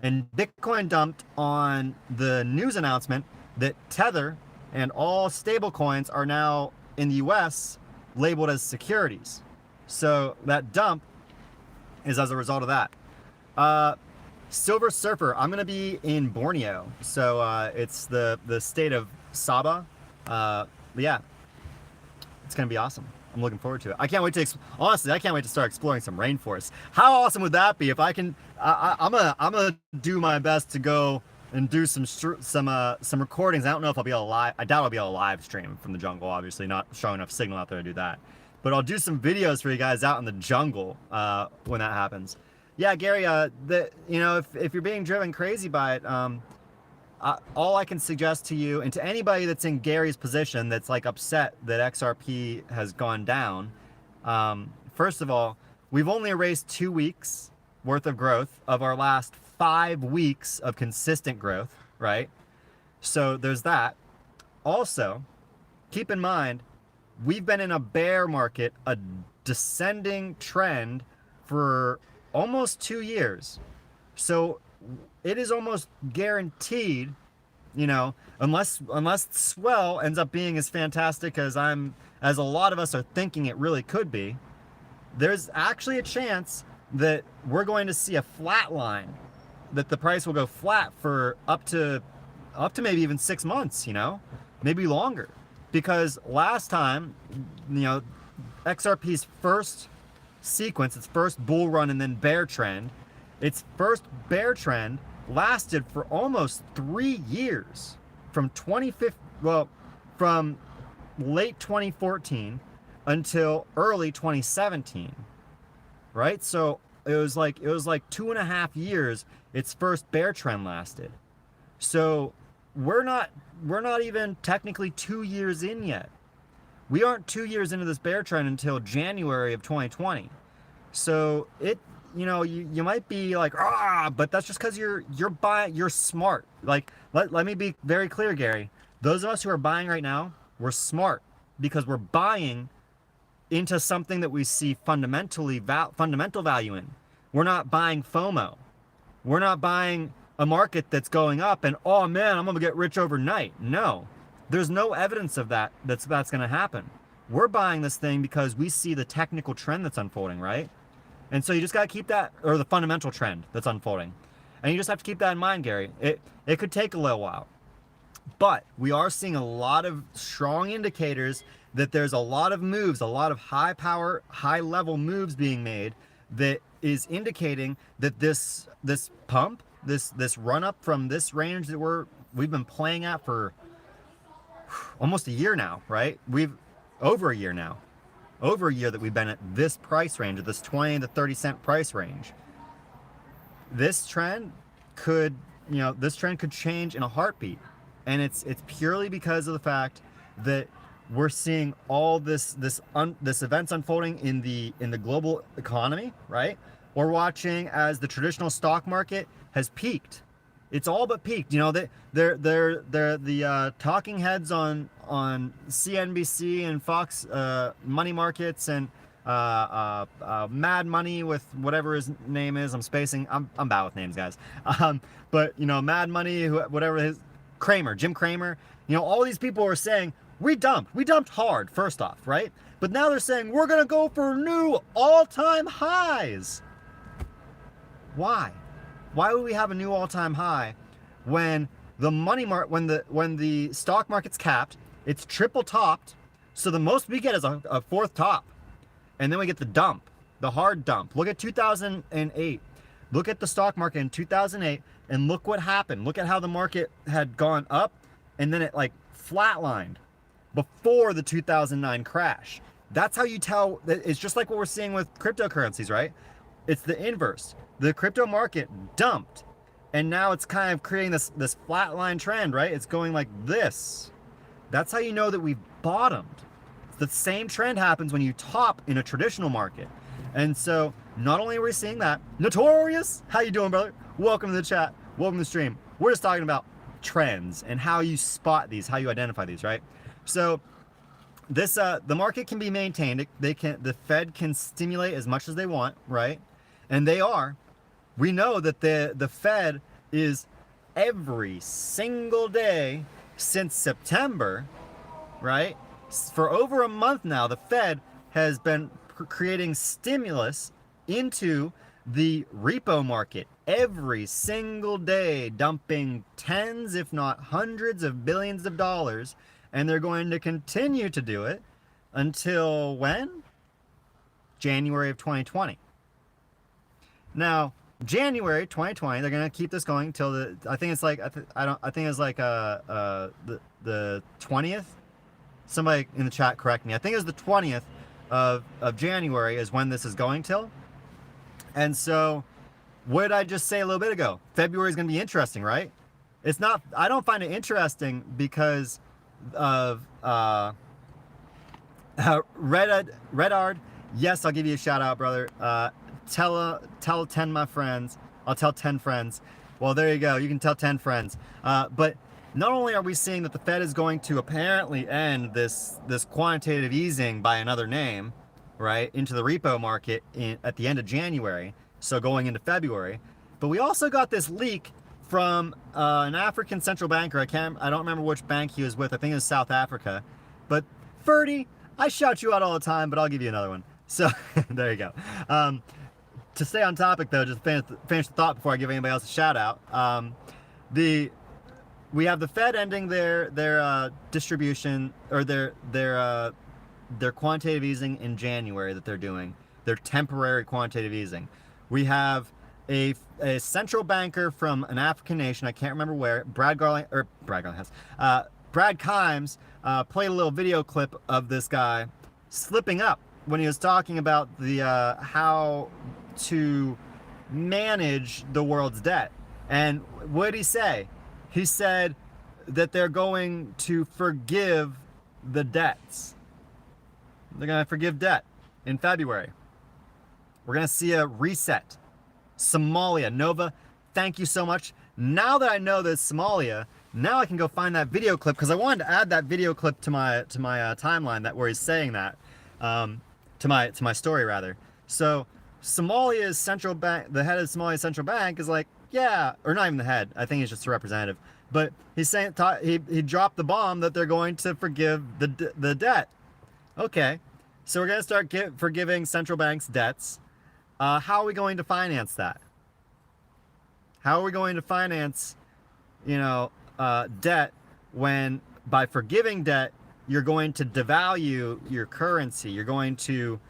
[SPEAKER 1] And Bitcoin dumped on the news announcement that Tether and all stablecoins are now in the US labeled as securities. So that dump is as a result of that. Silver Surfer, I'm gonna be in Borneo, so it's the state of Sabah. Yeah, it's gonna be awesome. I'm looking forward to it. I can't wait to honestly, I can't wait to start exploring some rainforests. How awesome would that be if I can? I'm gonna do my best to go and do some recordings. I don't know if I'll be able to live. I doubt I'll be able to live stream from the jungle. Obviously, not strong enough signal out there to do that. But I'll do some videos for you guys out in the jungle when that happens. Yeah, Gary. You know, if you're being driven crazy by it, all I can suggest to you and to anybody that's in Gary's position that's like upset that XRP has gone down, first of all, we've only erased 2 weeks worth of growth of our last 5 weeks of consistent growth, right? So there's that. Also, keep in mind, we've been in a bear market, a descending trend for almost 2 years. So it is almost guaranteed, you know, unless swell ends up being as fantastic as a lot of us are thinking it really could be, there's actually a chance that we're going to see a flat line, that the price will go flat for up to maybe even 6 months, you know, maybe longer. Because last time, you know, XRP's first sequence, its first bull run and then bear trend, its first bear trend lasted for almost 3 years, from from late 2014 until early 2017, right? So it was like 2.5 years its first bear trend lasted. So we're not even technically 2 years in yet. We aren't 2 years into this bear trend until January of 2020. So it, you know, you might be like, but that's just because you're smart. Like, let me be very clear, Gary. Those of us who are buying right now, we're smart because we're buying into something that we see fundamental value in. We're not buying FOMO. We're not buying a market that's going up and, oh man, I'm gonna get rich overnight. No, there's no evidence of that that's gonna happen. We're buying this thing because we see the technical trend that's unfolding, right? And so you just gotta keep that, or the fundamental trend that's unfolding. And you just have to keep that in mind, Gary. It could take a little while, but we are seeing a lot of strong indicators that there's a lot of moves, a lot of high power, high level moves being made that is indicating that this pump, this run up from this range that we've been playing at for almost a year now, right? Over a year now. Over a year that we've been at this price range, at this 20 to 30 cent price range. This trend could, this trend could change in a heartbeat. And it's purely because of the fact that we're seeing all this events unfolding in the global economy, right? We're watching as the traditional stock market has peaked. It's all but peaked. They're the talking heads on CNBC and Fox Money Markets and Mad Money with whatever his name is. I'm spacing. I'm bad with names, guys. But Mad Money, whatever his Jim Cramer. All these people are saying we dumped hard first off, right? But now they're saying we're gonna go for new all-time highs. Why? Why would we have a new all-time high when the when the stock market's capped, it's triple topped, so the most we get is a fourth top, and then we get the dump, the hard dump. Look at 2008. Look at the stock market in 2008, and look what happened. Look at how the market had gone up, and then it like flatlined before the 2009 crash. That's how you tell. It's just like what we're seeing with cryptocurrencies, right? It's the inverse. The crypto market dumped, and now it's kind of creating this flatline trend, right? It's going like this. That's how you know that we've bottomed. The same trend happens when you top in a traditional market. And so not only are we seeing that, Notorious, how you doing, brother? Welcome to the chat. Welcome to the stream. We're just talking about trends and how you spot these, how you identify these, right? So this the market can be maintained. The Fed can stimulate as much as they want, right? And they are. We know that the Fed is every single day since September, right? For over a month now, the Fed has been creating stimulus into the repo market every single day, dumping tens, if not hundreds of billions of dollars. And they're going to continue to do it until when? January of 2020. Now, January 2020, they're gonna keep this going till the. I think it's like the 20th. Somebody in the chat correct me. I think it was the 20th of January is when this is going till. And so, what did I just say a little bit ago? February is gonna be interesting, right? It's not. I don't find it interesting because of Redard. Yes, I'll give you a shout out, brother. Tell 10 my friends. I'll tell 10 friends. Well, there you go. You can tell 10 friends. But not only are we seeing that the Fed is going to apparently end this quantitative easing by another name, right, into the repo market at the end of January, so going into February, but we also got this leak from an African central banker. I don't remember which bank he was with. I think it was South Africa. But Ferdy, I shout you out all the time, but I'll give you another one. So there you go. To stay on topic though, just finish the thought before I give anybody else a shout out. We have the Fed ending their distribution or their quantitative easing in January that they're doing. Their temporary quantitative easing. We have a central banker from an African nation, I can't remember where, Brad Kimes played a little video clip of this guy slipping up when he was talking about the how to manage the world's debt. And what did he say? He said that they're going to forgive the debts. They're going to forgive debt in February. We're going to see a reset. Somalia, Nova, thank you so much. Now that I know that it's Somalia, now I can go find that video clip because I wanted to add that video clip to my timeline where he's saying that to my story rather. So Somalia's central bank, the head of Somalia's central bank is like, yeah, or not even the head. I think he's just a representative. But he's saying he dropped the bomb that they're going to forgive the debt. Okay, so we're going to start forgiving central banks' debts. How are we going to finance that? How are we going to finance, debt when by forgiving debt you're going to devalue your currency? You're going to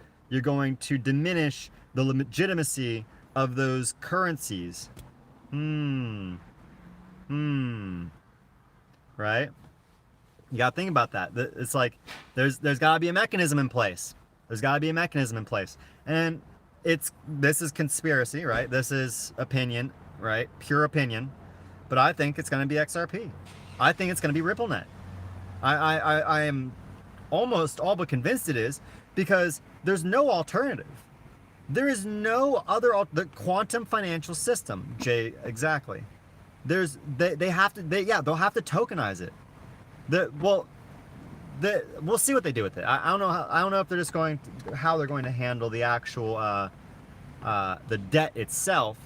[SPEAKER 1] diminish the legitimacy of those currencies. Right? You gotta think about that. It's like there's gotta be a mechanism in place. There's gotta be a mechanism in place. And this is conspiracy, right? This is opinion, right? Pure opinion. But I think it's gonna be XRP. I think it's gonna be RippleNet. I am almost all but convinced it is, because there's no alternative. There is no other the quantum financial system, Jay, exactly. They'll have to tokenize it. We'll see what they do with it. I don't know if they're just how they're going to handle the actual the debt itself,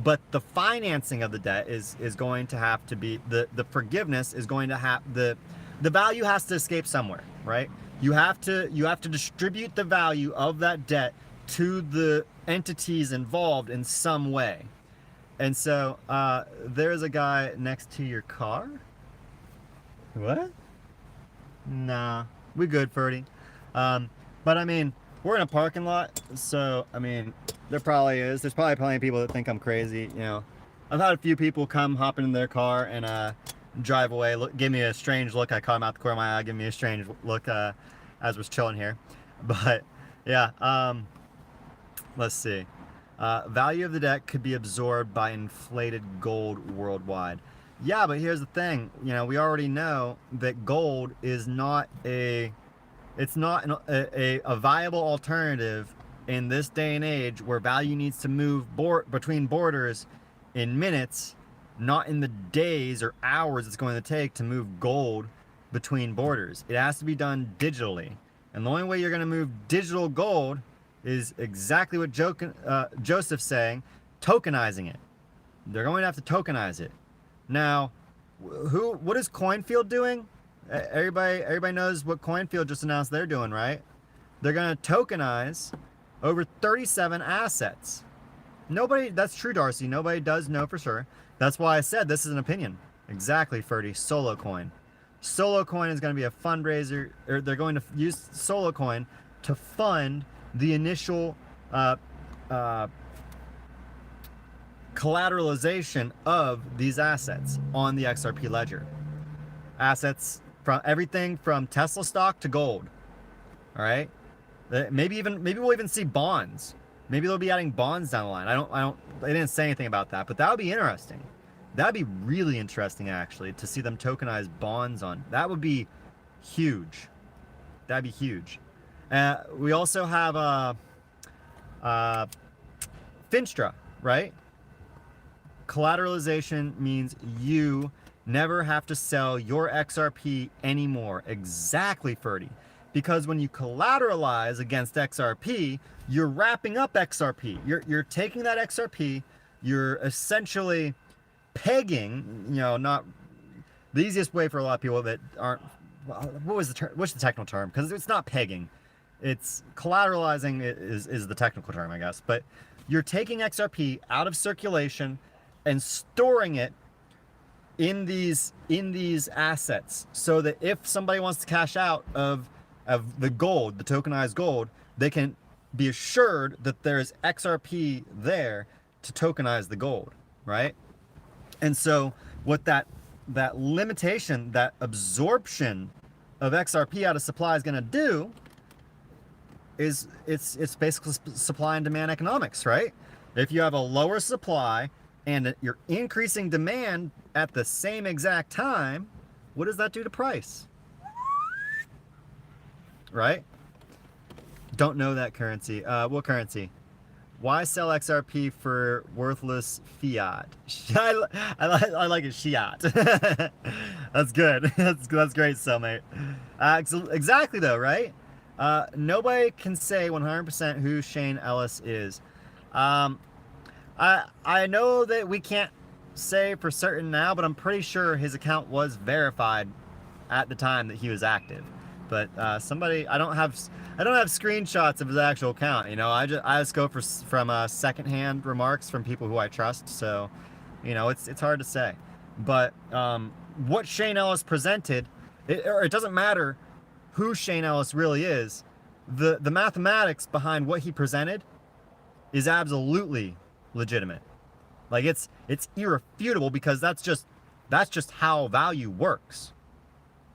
[SPEAKER 1] but the financing of the debt is going to have to be the forgiveness is going to have the value has to escape somewhere, right? You have to distribute the value of that debt to the entities involved in some way. And so there's a guy next to your car. What? Nah, we good, Ferdy. But I mean, we're in a parking lot, so I mean, there's probably plenty of people that think I'm crazy. You know, I've had a few people come hopping in their car and drive away, give me a strange look. I caught him out the corner of my eye, give me a strange look as was chilling here. But yeah, let's see. Value of the debt could be absorbed by inflated gold worldwide. Yeah, but here's the thing. You know, we already know that gold is not a viable alternative in this day and age where value needs to move between borders in minutes, not in the days or hours it's going to take to move gold between borders. It has to be done digitally. And the only way you're going to move digital gold is exactly what Joseph's saying, tokenizing it. They're going to have to tokenize it. Now, what is CoinField doing? Everybody knows what CoinField just announced they're doing, right? They're going to tokenize over 37 assets. That's true, Darcy. Nobody does know for sure. That's why I said this is an opinion. Exactly, Ferdy. Solo Coin. Solo Coin is going to be a fundraiser, or they're going to use Solo Coin to fund the initial collateralization of these assets on the XRP ledger. Assets from everything from Tesla stock to gold. All right, maybe we'll even see bonds. Maybe they'll be adding bonds down the line. They didn't say anything about that, but that would be interesting. That'd be really interesting, actually, to see them tokenize bonds on. That would be huge. That'd be huge. We also have Finstra, right? Collateralization means you never have to sell your XRP anymore. Exactly, Ferdy. Because when you collateralize against XRP, you're wrapping up XRP. You're taking that XRP, you're essentially pegging, not the easiest way for a lot of people that aren't, what's the technical term? Because it's not pegging. It's collateralizing is the technical term, I guess. But you're taking XRP out of circulation and storing it in these assets, so that if somebody wants to cash out of the gold, the tokenized gold, they can be assured that there's XRP there to tokenize the gold, right? And so what that limitation, that absorption of XRP out of supply is going to do is it's basically supply and demand economics, right? If you have a lower supply and you're increasing demand at the same exact time, what does that do to price? Right? Don't know that currency. What currency? Why sell XRP for worthless fiat? I like it, fiat. That's good. That's great, cellmate. Exactly though, right? Nobody can say 100% who Shane Ellis is. I know that we can't say for certain now, but I'm pretty sure his account was verified at the time that he was active. But somebody, I don't have screenshots of his actual account. I just go from secondhand remarks from people who I trust. So, it's hard to say. But what Shane Ellis presented, it doesn't matter who Shane Ellis really is. The mathematics behind what he presented is absolutely legitimate. Like it's irrefutable, because that's just how value works,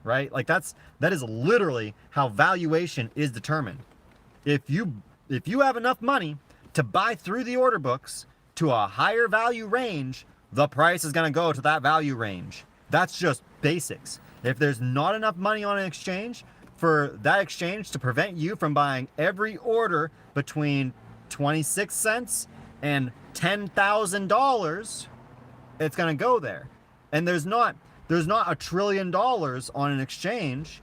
[SPEAKER 1] right? Like that is literally how valuation is determined. If you have enough money to buy through the order books to a higher value range, the price is going to go to that value range. That's just basics. If there's not enough money on an exchange for that exchange to prevent you from buying every order between 26 cents and $10,000, it's going to go there. And there's not $1 trillion on an exchange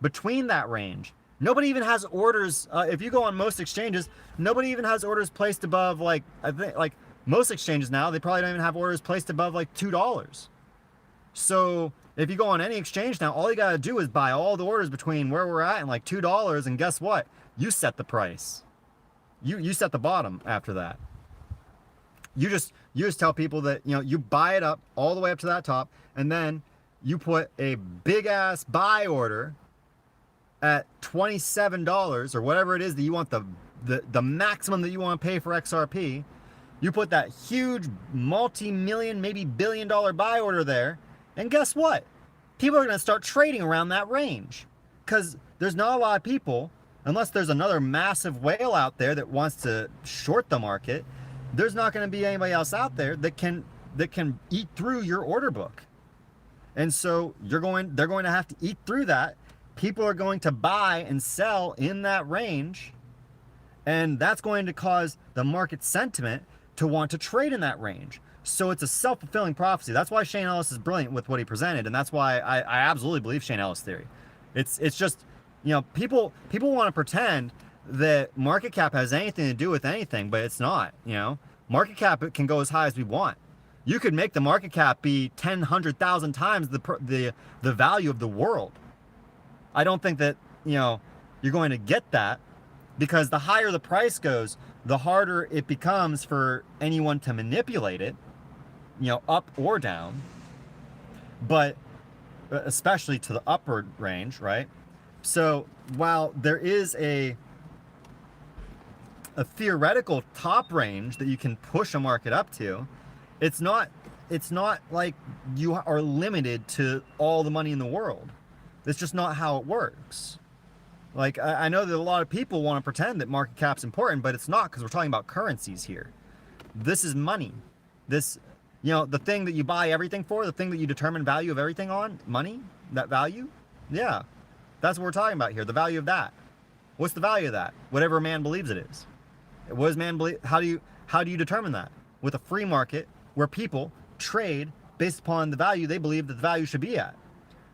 [SPEAKER 1] between that range. Nobody even has orders. If you go on most exchanges, nobody even has orders placed above, like, I think, like most exchanges now, they probably don't even have orders placed above like $2. So if you go on any exchange now, all you got to do is buy all the orders between where we're at and like $2. And guess what? You set the price. You set the bottom after that. You just tell people that, you know, you buy it up all the way up to that top, and then you put a big ass buy order at $27 or whatever it is that you want, the maximum that you want to pay for XRP. You put that huge multi-million, maybe billion-dollar buy order there, and guess what? People are going to start trading around that range, because there's not a lot of people, unless there's another massive whale out there that wants to short the market. There's not going to be anybody else out there that can eat through your order book. And so they're going to have to eat through that. People are going to buy and sell in that range, and that's going to cause the market sentiment to want to trade in that range. So it's a self-fulfilling prophecy. That's why Shane Ellis is brilliant with what he presented, and that's why I absolutely believe Shane Ellis theory. It's just, you know, people want to pretend that market cap has anything to do with anything, but it's not. You know, market cap, it can go as high as we want. You could make the market cap be 10, 100,000 times the value of the world. I don't think that, you know, you're going to get that, because the higher the price goes, the harder it becomes for anyone to manipulate it, you know, up or down, but especially to the upward range, right? So while there is a theoretical top range that you can push a market up to, it's not like you are limited to all the money in the world. It's just not how it works. Like, I know that a lot of people want to pretend that market cap's important, but it's not, because we're talking about currencies here. This is money. This, you know, the thing that you buy everything for, the thing that you determine value of everything on, money, that value, yeah, that's what we're talking about here, the value of that. What's the value of that? Whatever man believes it is. What does man believe? How do you determine that? With a free market where people trade based upon the value they believe that the value should be at.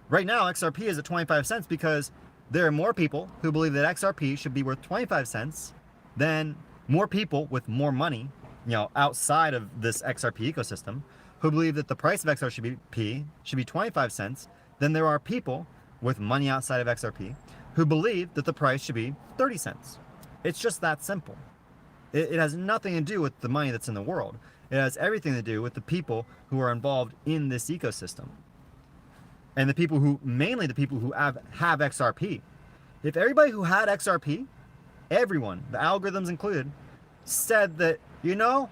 [SPEAKER 1] Right now, XRP is at 25 cents because there are more people who believe that XRP should be worth 25 cents than more people with more money, you know, outside of this XRP ecosystem, who believe that the price of XRP should be 25 cents. Then there are people with money outside of XRP who believe that the price should be 30 cents. It's just that simple. It has nothing to do with the money that's in the world. It has everything to do with the people who are involved in this ecosystem. And the people who, mainly the people who have XRP. If everybody who had XRP, everyone, the algorithms included, said that, you know,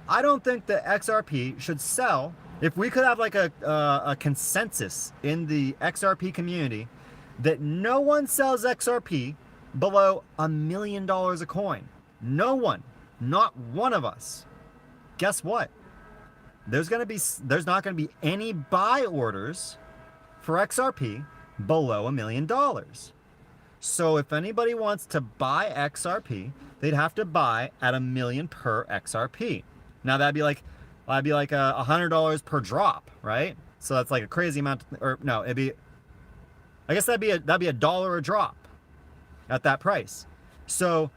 [SPEAKER 1] I don't think that XRP should sell. If we could have like a consensus in the XRP community that no one sells XRP below $1 million a coin. No one, not one of us. Guess what? There's not going to be any buy orders for XRP below $1 million. So if anybody wants to buy XRP, they'd have to buy at $1 million per XRP. Now that'd be like $100 per drop, right? So that's like a crazy amount. Or no, I guess that'd be $1 a drop at that price. So,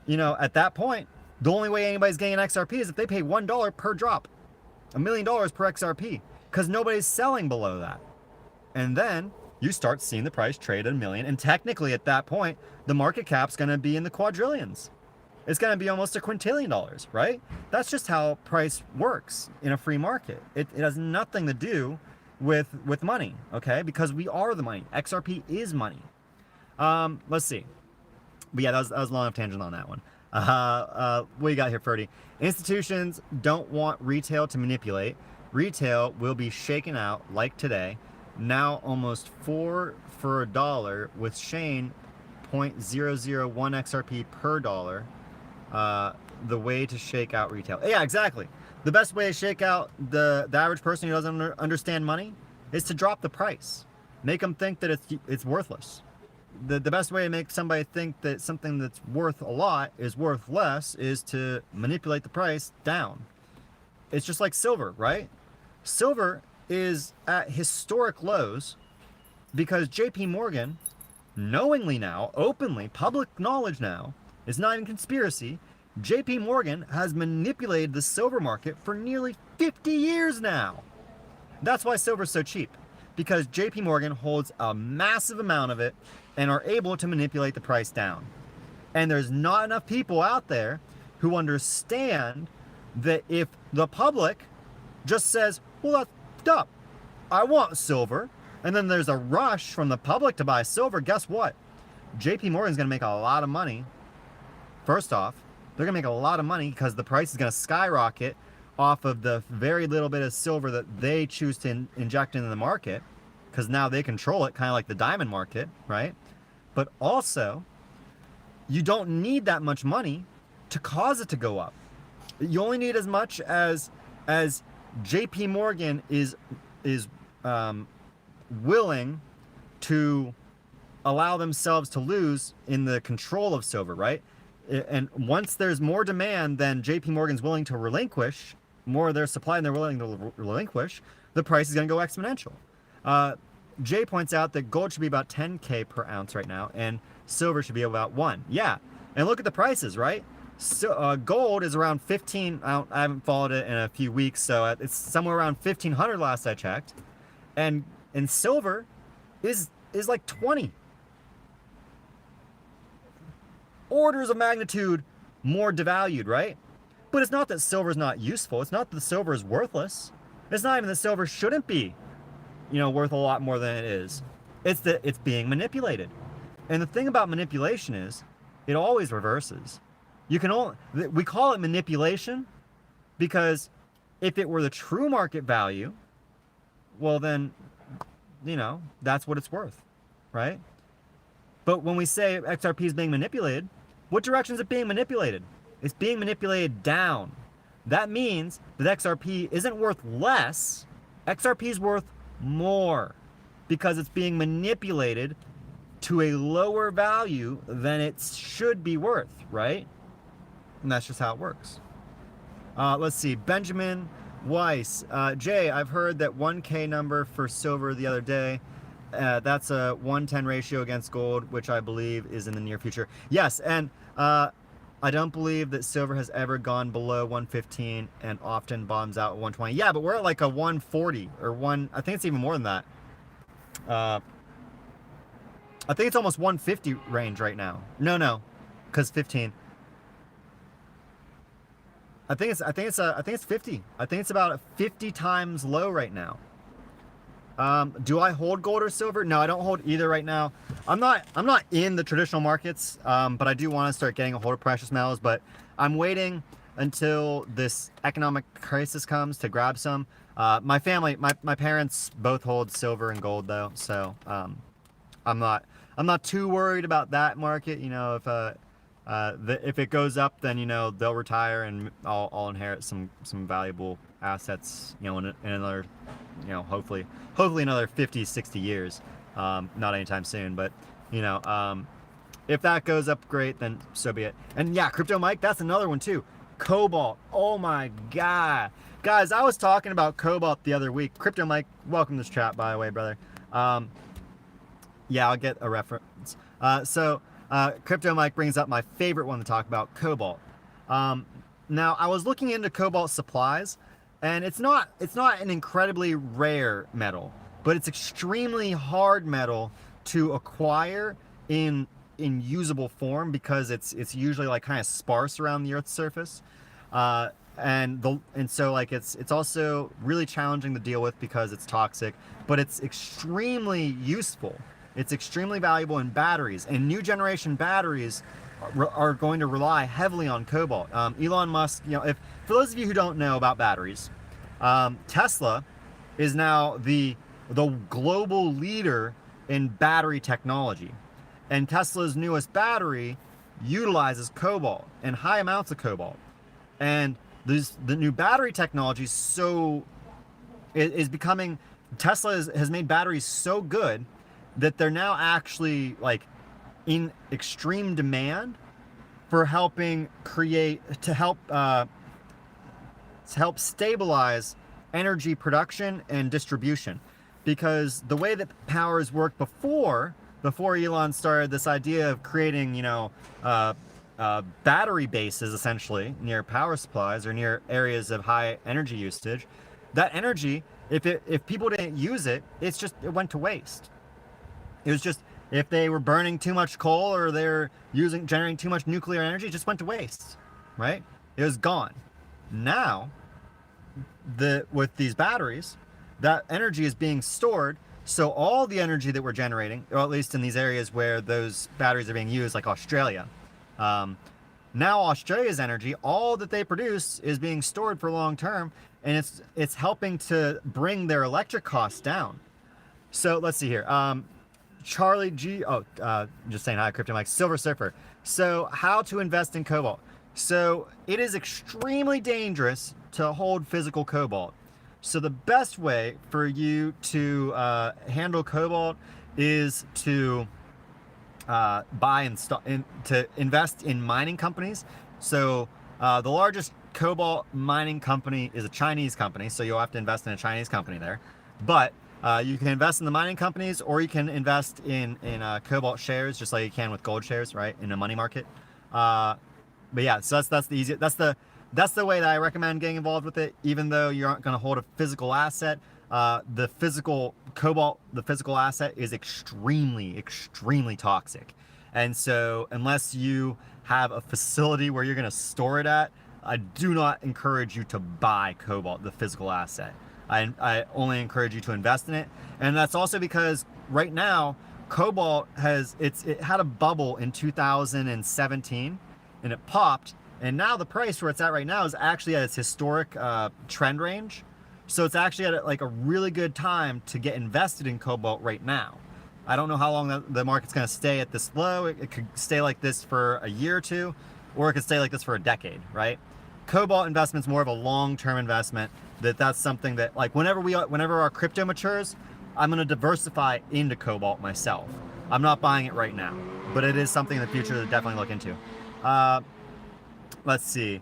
[SPEAKER 1] you know, at that point, the only way anybody's getting an XRP is if they pay $1 per drop, $1 million per XRP, because nobody's selling below that. And then you start seeing the price trade at $1 million, and technically at that point, the market cap's going to be in the quadrillions. It's going to be almost $1 quintillion, right? That's just how price works in a free market. It has nothing to do with money, okay? Because we are the money. XRP is money. Let's see. But yeah, that was a long enough tangent on that one. What you got here, Ferdy? Institutions don't want retail to manipulate. Retail will be shaken out like today. Now almost 4 for $1 with Shane 0.001 XRP per dollar. The way to shake out retail. Yeah, exactly. The best way to shake out the average person who doesn't understand money is to drop the price. Make them think that it's worthless. The best way to make somebody think that something that's worth a lot is worth less is to manipulate the price down. It's just like silver, right? Silver is at historic lows because JP Morgan, knowingly now, openly, public knowledge now, it's not even conspiracy, JP Morgan has manipulated the silver market for nearly 50 years now. That's why silver is so cheap, because JP Morgan holds a massive amount of it and are able to manipulate the price down. And there's not enough people out there who understand that if the public just says, well, that's up, I want silver, and then there's a rush from the public to buy silver, guess what? JP Morgan's gonna make a lot of money. First off, they're gonna make a lot of money because the price is gonna skyrocket off of the very little bit of silver that they choose to inject into the market, because now they control it, kind of like the diamond market, right? But also, you don't need that much money to cause it to go up. You only need as much as JP Morgan is willing to allow themselves to lose in the control of silver, right? And once there's more demand than JP Morgan's willing to relinquish, more of their supply than they're willing to relinquish, the price is going to go exponential. Jay points out that gold should be about 10K per ounce right now, and silver should be about 1. Yeah, and look at the prices, right? So gold is around 15. I haven't followed it in a few weeks, so it's somewhere around 1,500 last I checked, and silver is like 20. Orders of magnitude more devalued, right? But it's not that silver is not useful. It's not that silver is worthless. It's not even that silver shouldn't be, worth a lot more than it is. It's that it's being manipulated. And the thing about manipulation is, it always reverses. We call it manipulation because if it were the true market value, well then, that's what it's worth, right? But when we say XRP is being manipulated, what direction is it being manipulated? It's being manipulated down. That means that XRP isn't worth less. XRP is worth more because it's being manipulated to a lower value than it should be worth, right? And that's just how it works. Let's see. Benjamin Weiss. Jay, I've heard that 1K number for silver the other day. That's a 1:10 ratio against gold, which I believe is in the near future. Yes, and I don't believe that silver has ever gone below 115 and often bottoms out at 120. Yeah, but we're at like a 140 or I think it's even more than that. I think it's almost 150 range right now. No, because 15. I think it's 50. I think it's about 50 times low right now. Do I hold gold or silver? No, I don't hold either right now. I'm not in the traditional markets, but I do want to start getting a hold of precious metals, but I'm waiting until this economic crisis comes to grab some. My family, my parents both hold silver and gold though, so I'm not too worried about that market. If it goes up, then they'll retire and I'll inherit some valuable assets, in another, hopefully another 50, 60 years. Not anytime soon, but if that goes up, great, then so be it. And yeah, Crypto Mike, that's another one too. Cobalt. Oh my God, guys, I was talking about Cobalt the other week. Crypto Mike, welcome to this chat, by the way, brother. Yeah, I'll get a reference. Crypto Mike brings up my favorite one to talk about, Cobalt. Now, I was looking into Cobalt supplies, and it's not an incredibly rare metal, but it's extremely hard metal to acquire in usable form because it's usually like kind of sparse around the Earth's surface, so like it's also really challenging to deal with because it's toxic, but it's extremely useful. It's extremely valuable in batteries, and new generation batteries are going to rely heavily on cobalt. Elon Musk, if for those of you who don't know about batteries, Tesla is now the global leader in battery technology, and Tesla's newest battery utilizes cobalt and high amounts of cobalt, and the new battery technology is becoming. Tesla has made batteries so good that they're now actually like in extreme demand for helping help stabilize energy production and distribution, because the way that powers worked before Elon started this idea of creating battery bases essentially near power supplies or near areas of high energy usage, that energy, if people didn't use it, it went to waste. It was just, if they were burning too much coal or they're generating too much nuclear energy, it just went to waste, right? It was gone. Now, with these batteries, that energy is being stored, so all the energy that we're generating, or at least in these areas where those batteries are being used, like Australia, now Australia's energy, all that they produce is being stored for long term, and it's helping to bring their electric costs down. So let's see here. Charlie G. Just saying hi, Crypto Mike. Silver Surfer. So, how to invest in cobalt? So, it is extremely dangerous to hold physical cobalt. So, the best way for you to handle cobalt is to to invest in mining companies. So, the largest cobalt mining company is a Chinese company, so you'll have to invest in a Chinese company there. But you can invest in the mining companies, or you can invest in cobalt shares, just like you can with gold shares, right? In a money market. But yeah, so that's the easiest. That's the way that I recommend getting involved with it. Even though you aren't going to hold a physical asset, the physical asset is extremely toxic. And so unless you have a facility where you're going to store it at, I do not encourage you to buy cobalt, the physical asset. I only encourage you to invest in it. And that's also because right now, cobalt it had a bubble in 2017 and it popped. And now the price where it's at right now is actually at its historic trend range. So it's actually at like a really good time to get invested in cobalt right now. I don't know how long the market's going to stay at this low. It could stay like this for a year or two, or it could stay like this for a decade, right? Cobalt investment's more of a long-term investment. That's something that, like, whenever our crypto matures, I'm going to diversify into cobalt myself. I'm not buying it right now, but it is something in the future to definitely look into. Let's see.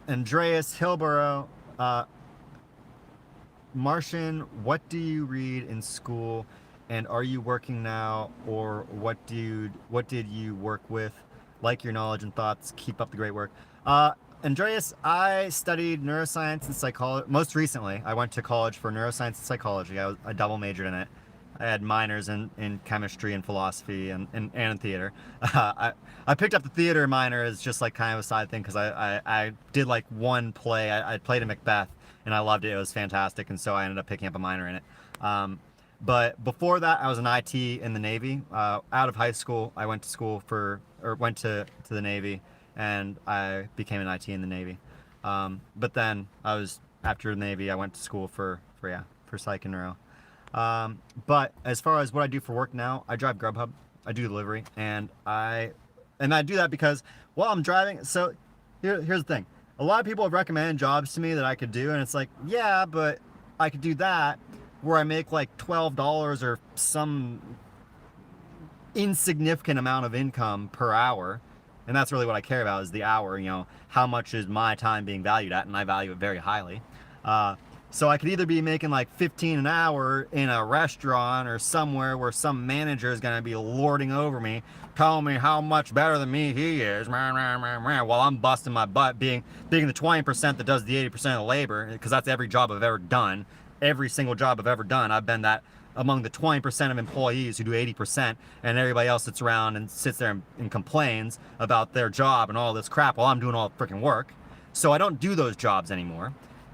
[SPEAKER 1] Andreas Hilborough. Martian, what do you read in school, and are you working now, or what did you work with? Like your knowledge and thoughts. Keep up the great work. Andreas, I studied neuroscience and psychology. Most recently, I went to college for neuroscience and psychology. I double majored in it. I had minors in chemistry and philosophy and in theater. I picked up the theater minor as just like kind of a side thing because I did like one play. I played a Macbeth and I loved it. It was fantastic, and so I ended up picking up a minor in it. But before that, I was in IT in the Navy. Out of high school, I went to the Navy, and I became an IT in the Navy. But then after the Navy, I went to school for psych and neuro. But as far as what I do for work now, I drive Grubhub. I do delivery, and I do that because while I'm driving. So here's the thing. A lot of people have recommended jobs to me that I could do, and it's like, yeah, but I could do that where I make like $12 or some insignificant amount of income per hour. And that's really what I care about, is the hour, how much is my time being valued at, and I value it very highly. So I could either be making like $15 an hour in a restaurant or somewhere where some manager is going to be lording over me, telling me how much better than me he is, while I'm busting my butt being the 20% that does the 80% of the labor, because that's every job I've ever done. Every single job I've ever done, I've been that among the 20% of employees who do 80%, and everybody else sits around and sits there and complains about their job and all this crap while I'm doing all the freaking work. So I don't do those jobs anymore.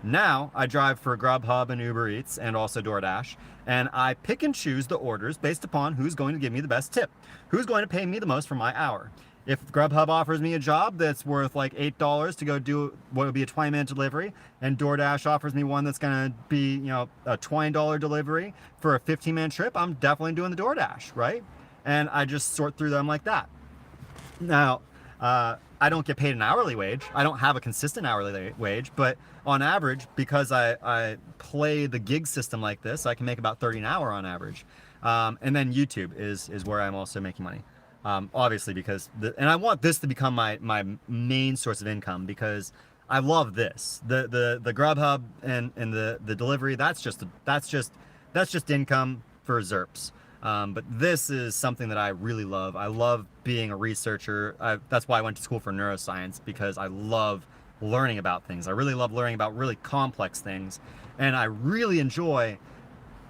[SPEAKER 1] Now I drive for Grubhub and Uber Eats and also DoorDash, and I pick and choose the orders based upon who's going to give me the best tip, who's going to pay me the most for my hour. If Grubhub offers me a job that's worth like $8 to go do what would be a 20-minute delivery, and DoorDash offers me one that's gonna be, you know, a $20 delivery for a 15-minute trip, I'm definitely doing the DoorDash, right? And I just sort through them like that. Now, I don't get paid an hourly wage. I don't have a consistent hourly wage, but on average, because I play the gig system like this, I can make about 30 an hour on average. And then YouTube is where I'm also making money. Obviously, because and I want this to become my main source of income, because I love this. The Grubhub and the delivery, that's just income for Xrps. But this is something that I really love. I love being a researcher. That's why I went to school for neuroscience, because I love learning about things. I really love learning about really complex things, and I really enjoy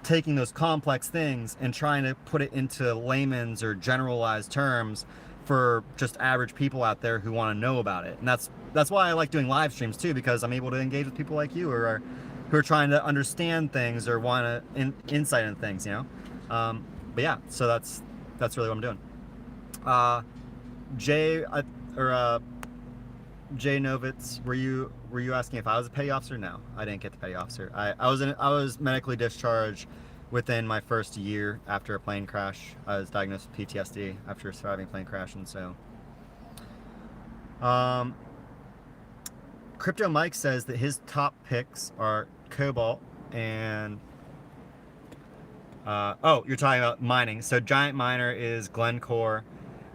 [SPEAKER 1] taking those complex things and trying to put it into layman's or generalized terms for just average people out there who want to know about it. And that's why I like doing live streams too, because I'm able to engage with people like you who are trying to understand things or want to insight into things, you know. But yeah, so that's really what I'm doing. Jay Novitz, were you asking if I was a petty officer? No, I didn't get the petty officer. I was medically discharged within my first year after a plane crash. I was diagnosed with PTSD after surviving a plane crash, and so. Crypto Mike says that his top picks are Cobalt and oh, you're talking about mining. So giant miner is Glencore,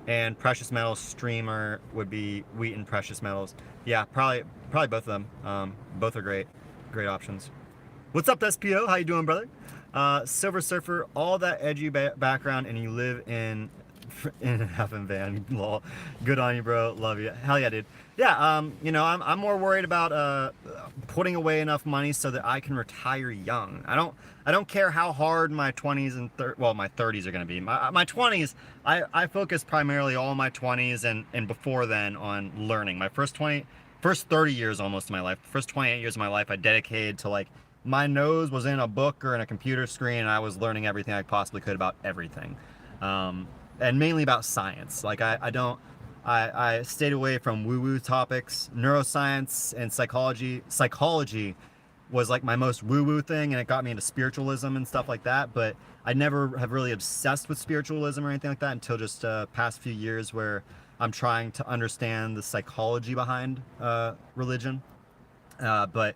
[SPEAKER 1] and precious metals streamer would be Wheaton Precious Metals. Yeah, probably both of them. Both are great options. What's up, SPO? How you doing, brother? Silver Surfer, all that edgy background, and you live in an effing van. Lol. Good on you, bro. Love you. Hell yeah, dude. Yeah, you know, I'm more worried about putting away enough money so that I can retire young. I don't care how hard my 20s and my 30s are going to be. My 20s, I focus primarily all my 20s and before then on learning. My first 30 years almost of my life, the first 28 years of my life, I dedicated to, like, my nose was in a book or in a computer screen, and I was learning everything I possibly could about everything. And mainly about science. Like, I stayed away from woo-woo topics. Neuroscience and psychology was like my most woo-woo thing, and it got me into spiritualism and stuff like that, but I never have really obsessed with spiritualism or anything like that until just past few years, where I'm trying to understand the psychology behind religion. But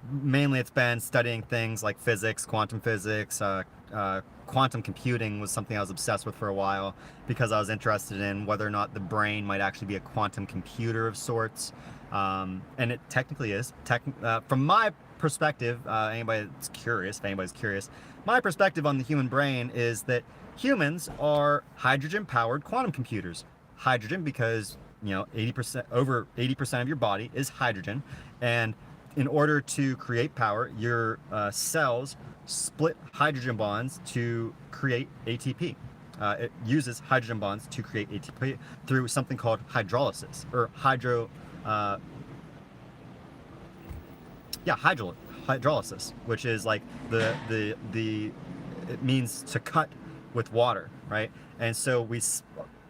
[SPEAKER 1] mainly it's been studying things like physics, quantum physics. Quantum computing was something I was obsessed with for a while, because I was interested in whether or not the brain might actually be a quantum computer of sorts. And it technically is. From my perspective, if anybody's curious, my perspective on the human brain is that humans are hydrogen-powered quantum computers. Hydrogen because, you know, over 80% of your body is hydrogen, and in order to create power, your cells split hydrogen bonds to create ATP. It uses hydrogen bonds to create ATP through something called hydrolysis, or hydrolysis, which is like it means to cut with water, right? And so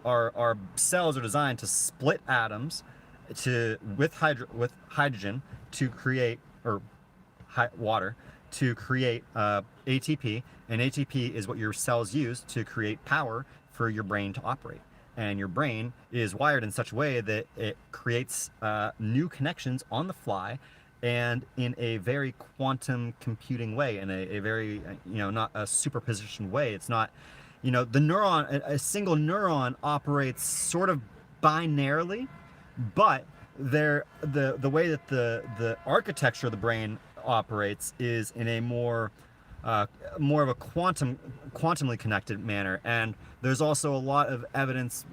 [SPEAKER 1] our cells are designed to split atoms with hydrogen to create, or water to create ATP, and ATP is what your cells use to create power for your brain to operate. And your brain is wired in such a way that it creates new connections on the fly, and in a very quantum computing way, in a very, you know, not a superposition way. It's not, you know, a single neuron operates sort of binarily, but the way that the architecture of the brain operates is in a more of a quantumly connected manner. And there's also a lot of evidence.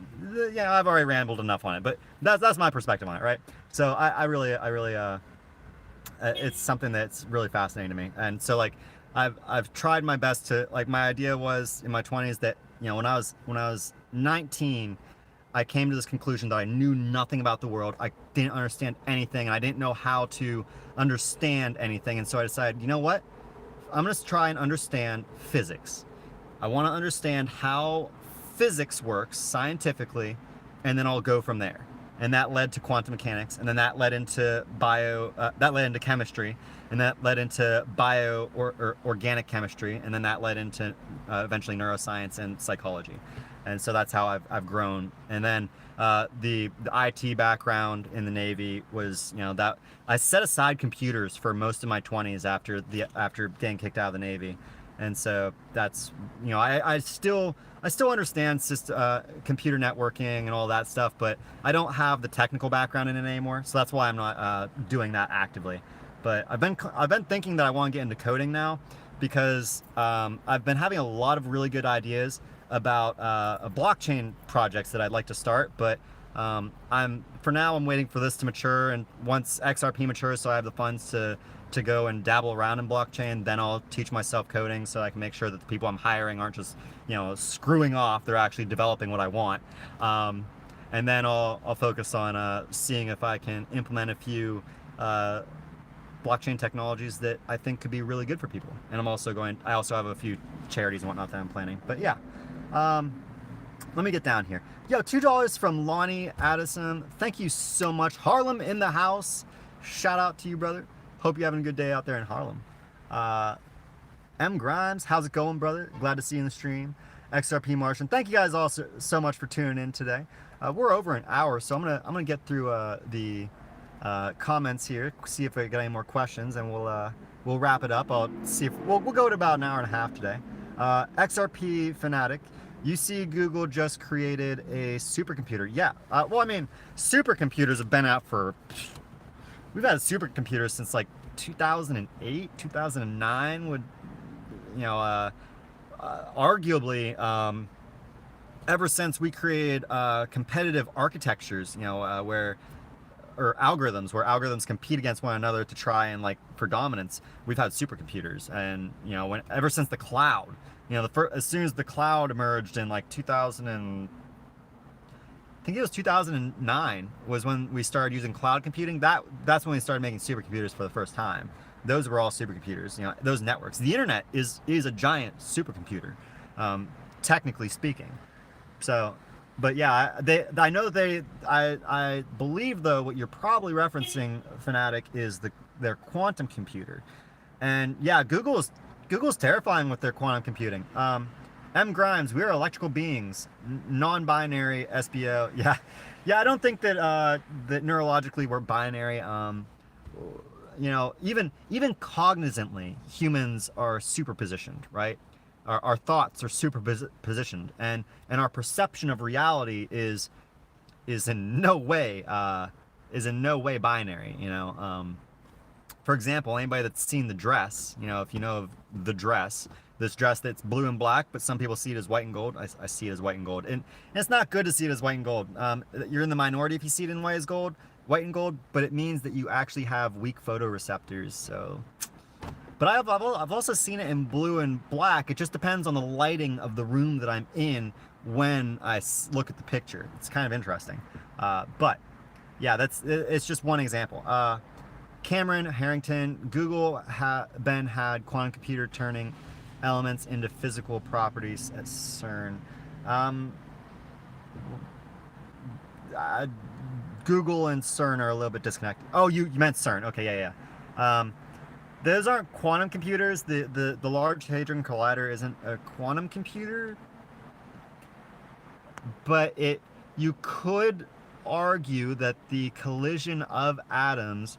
[SPEAKER 1] Yeah, I've already rambled enough on it, but that's my perspective on it, right? So I really it's something that's really fascinating to me. And so, like, I've tried my best to, like, my idea was in my 20s that, you know, when I was 19, I came to this conclusion that I knew nothing about the world. I didn't understand anything, and I didn't know how to understand anything. And so I decided, you know what? I'm going to try and understand physics. I want to understand how physics works scientifically, and then I'll go from there. And that led to quantum mechanics, and then that led into chemistry, and that led into or organic chemistry, and then that led into eventually neuroscience and psychology. And so that's how I've grown. And then the IT background in the Navy was, that I set aside computers for most of my 20s after getting kicked out of the Navy. And so that's, I still understand computer networking and all that stuff, but I don't have the technical background in it anymore. So that's why I'm not doing that actively. But I've been thinking that I want to get into coding now, because I've been having a lot of really good ideas about blockchain projects that I'd like to start. But for now I'm waiting for this to mature, and once XRP matures, so I have the funds to go and dabble around in blockchain, then I'll teach myself coding so I can make sure that the people I'm hiring aren't just, screwing off. They're actually developing what I want. And then I'll focus on seeing if I can implement a few blockchain technologies that I think could be really good for people. And I also have a few charities and whatnot that I'm planning. But yeah, let me get down here. Yo, $2 from Lonnie Addison. Thank you so much. Harlem in the house. Shout out to you, brother. Hope you're having a good day out there in Harlem. M. Grimes, how's it going, brother? Glad to see you in the stream. XRP Martian, thank you guys all so much for tuning in today. We're over an hour, so I'm gonna get through the comments here, see if I got any more questions, and we'll wrap it up. I'll see if we'll go to about an hour and a half today. XRP Fanatic, you see Google just created a supercomputer. Yeah, well, I mean, supercomputers have been out for. We've had supercomputers since like 2008, 2009. Would arguably ever since we created competitive architectures, where algorithms compete against one another to try and for dominance. We've had supercomputers, and ever since the cloud, as soon as the cloud emerged in 2000 I think it was 2009 was when we started using cloud computing. That's when we started making supercomputers for the first time. Those were all supercomputers, those networks. The internet is a giant supercomputer, technically speaking. So, but yeah, I believe though what you're probably referencing, Fanatic, is their quantum computer. And yeah, Google's terrifying with their quantum computing. M. Grimes, we are electrical beings, non-binary SBO. Yeah. I don't think that that neurologically we're binary. Even cognizantly, humans are superpositioned, right? Our thoughts are superpositioned, and our perception of reality is in no way binary. For example, anybody that's seen The Dress, if you know of The Dress. This dress that's blue and black, but some people see it as white and gold. I see it as white and gold. And it's not good to see it as white and gold. You're in the minority if you see it in white and gold, but it means that you actually have weak photoreceptors. So, but I've also seen it in blue and black. It just depends on the lighting of the room that I'm in when I look at the picture. It's kind of interesting. But yeah, it's just one example. Cameron Harrington, Google had quantum computer turning elements into physical properties at CERN. Google and CERN are a little bit disconnected. Oh, you meant CERN. Okay, yeah. Those aren't quantum computers. The Large Hadron Collider isn't a quantum computer, but you could argue that the collision of atoms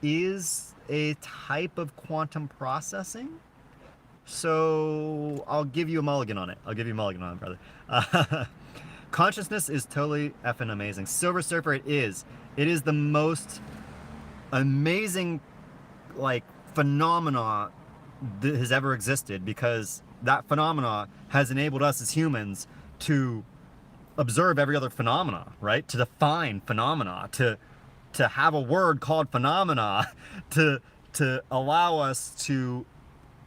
[SPEAKER 1] is a type of quantum processing. So I'll give you a mulligan on it. Brother. Consciousness is totally effing amazing. Silver Surfer, it is the most amazing phenomena that has ever existed, because that phenomena has enabled us as humans to observe every other phenomena, right? To define phenomena, to have a word called phenomena, to allow us to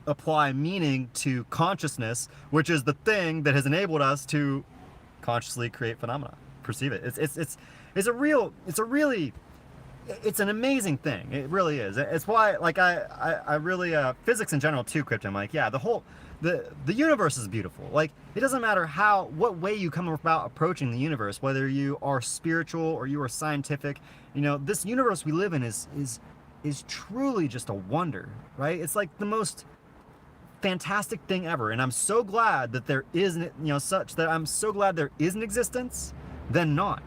[SPEAKER 1] apply meaning to consciousness, which is the thing that has enabled us to consciously create phenomena. perceive it. It's a really it's an amazing thing. It really is. It's why, like, I really physics in general too, Crypto. I'm like, yeah, the universe is beautiful. Like, it doesn't matter what way you come about approaching the universe, whether you are spiritual or you are scientific. You know, this universe we live in is truly just a wonder, right? It's like the most fantastic thing ever, and I'm so glad that there is, I'm so glad there is an existence than not,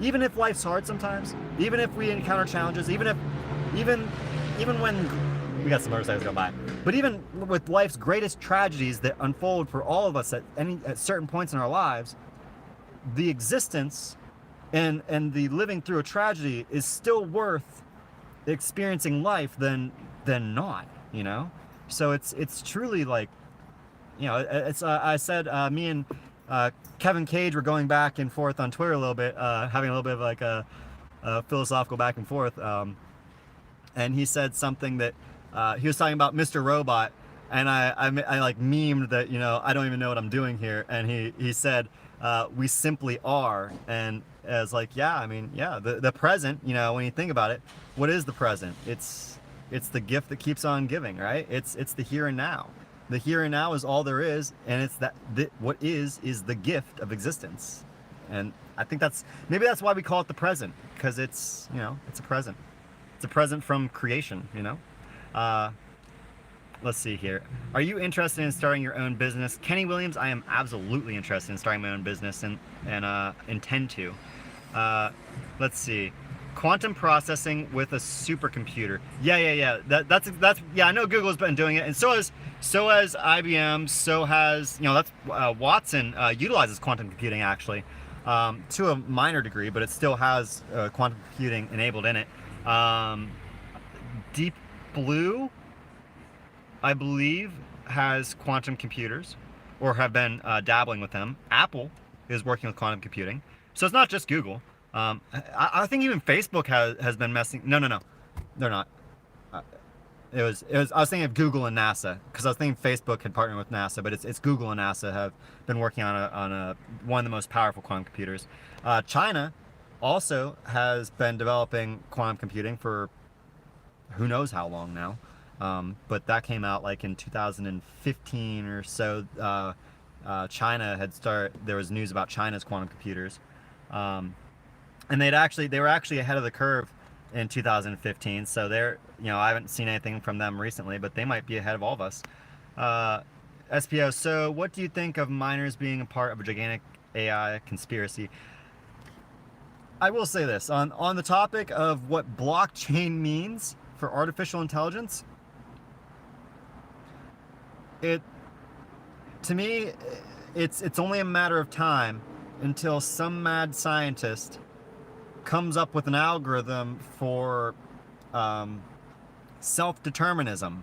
[SPEAKER 1] even if life's hard sometimes, even if we encounter challenges, even when we got some motorcycles go by, but even with life's greatest tragedies that unfold for all of us at certain points in our lives, the existence and the living through a tragedy is still worth experiencing life than not, So it's truly like, it's I said me and Kevin Cage were going back and forth on Twitter a little bit, having a little bit of like a philosophical back and forth, and he said something that he was talking about Mr. Robot, and I like memed that, I don't even know what I'm doing here, and he said we simply are. And I was like, yeah, I mean, yeah, the present, when you think about it, what is the present? It's the gift that keeps on giving, right? It's the here and now. The here and now is all there is, and it's what is the gift of existence. And I think maybe that's why we call it the present, because it's, it's a present. It's a present from creation, Let's see here. Are you interested in starting your own business? Kenny Williams, I am absolutely interested in starting my own business and intend to. Let's see. Quantum processing with a supercomputer. Yeah. That's yeah. I know Google's been doing it, and so has IBM. So has Watson utilizes quantum computing actually, to a minor degree, but it still has quantum computing enabled in it. Deep Blue, I believe, has quantum computers, or have been dabbling with them. Apple is working with quantum computing, so it's not just Google. I think even Facebook has been messing. No, they're not. It was. I was thinking of Google and NASA, because I was thinking Facebook had partnered with NASA, but it's Google and NASA have been working on one of the most powerful quantum computers. China also has been developing quantum computing for who knows how long now. But that came out like in 2015 or so. China had there was news about China's quantum computers. And they were actually ahead of the curve in 2015. So I haven't seen anything from them recently, but they might be ahead of all of us. SPO, so what do you think of miners being a part of a gigantic AI conspiracy? I will say this, on the topic of what blockchain means for artificial intelligence, to me, it's only a matter of time until some mad scientist comes up with an algorithm for self-determinism.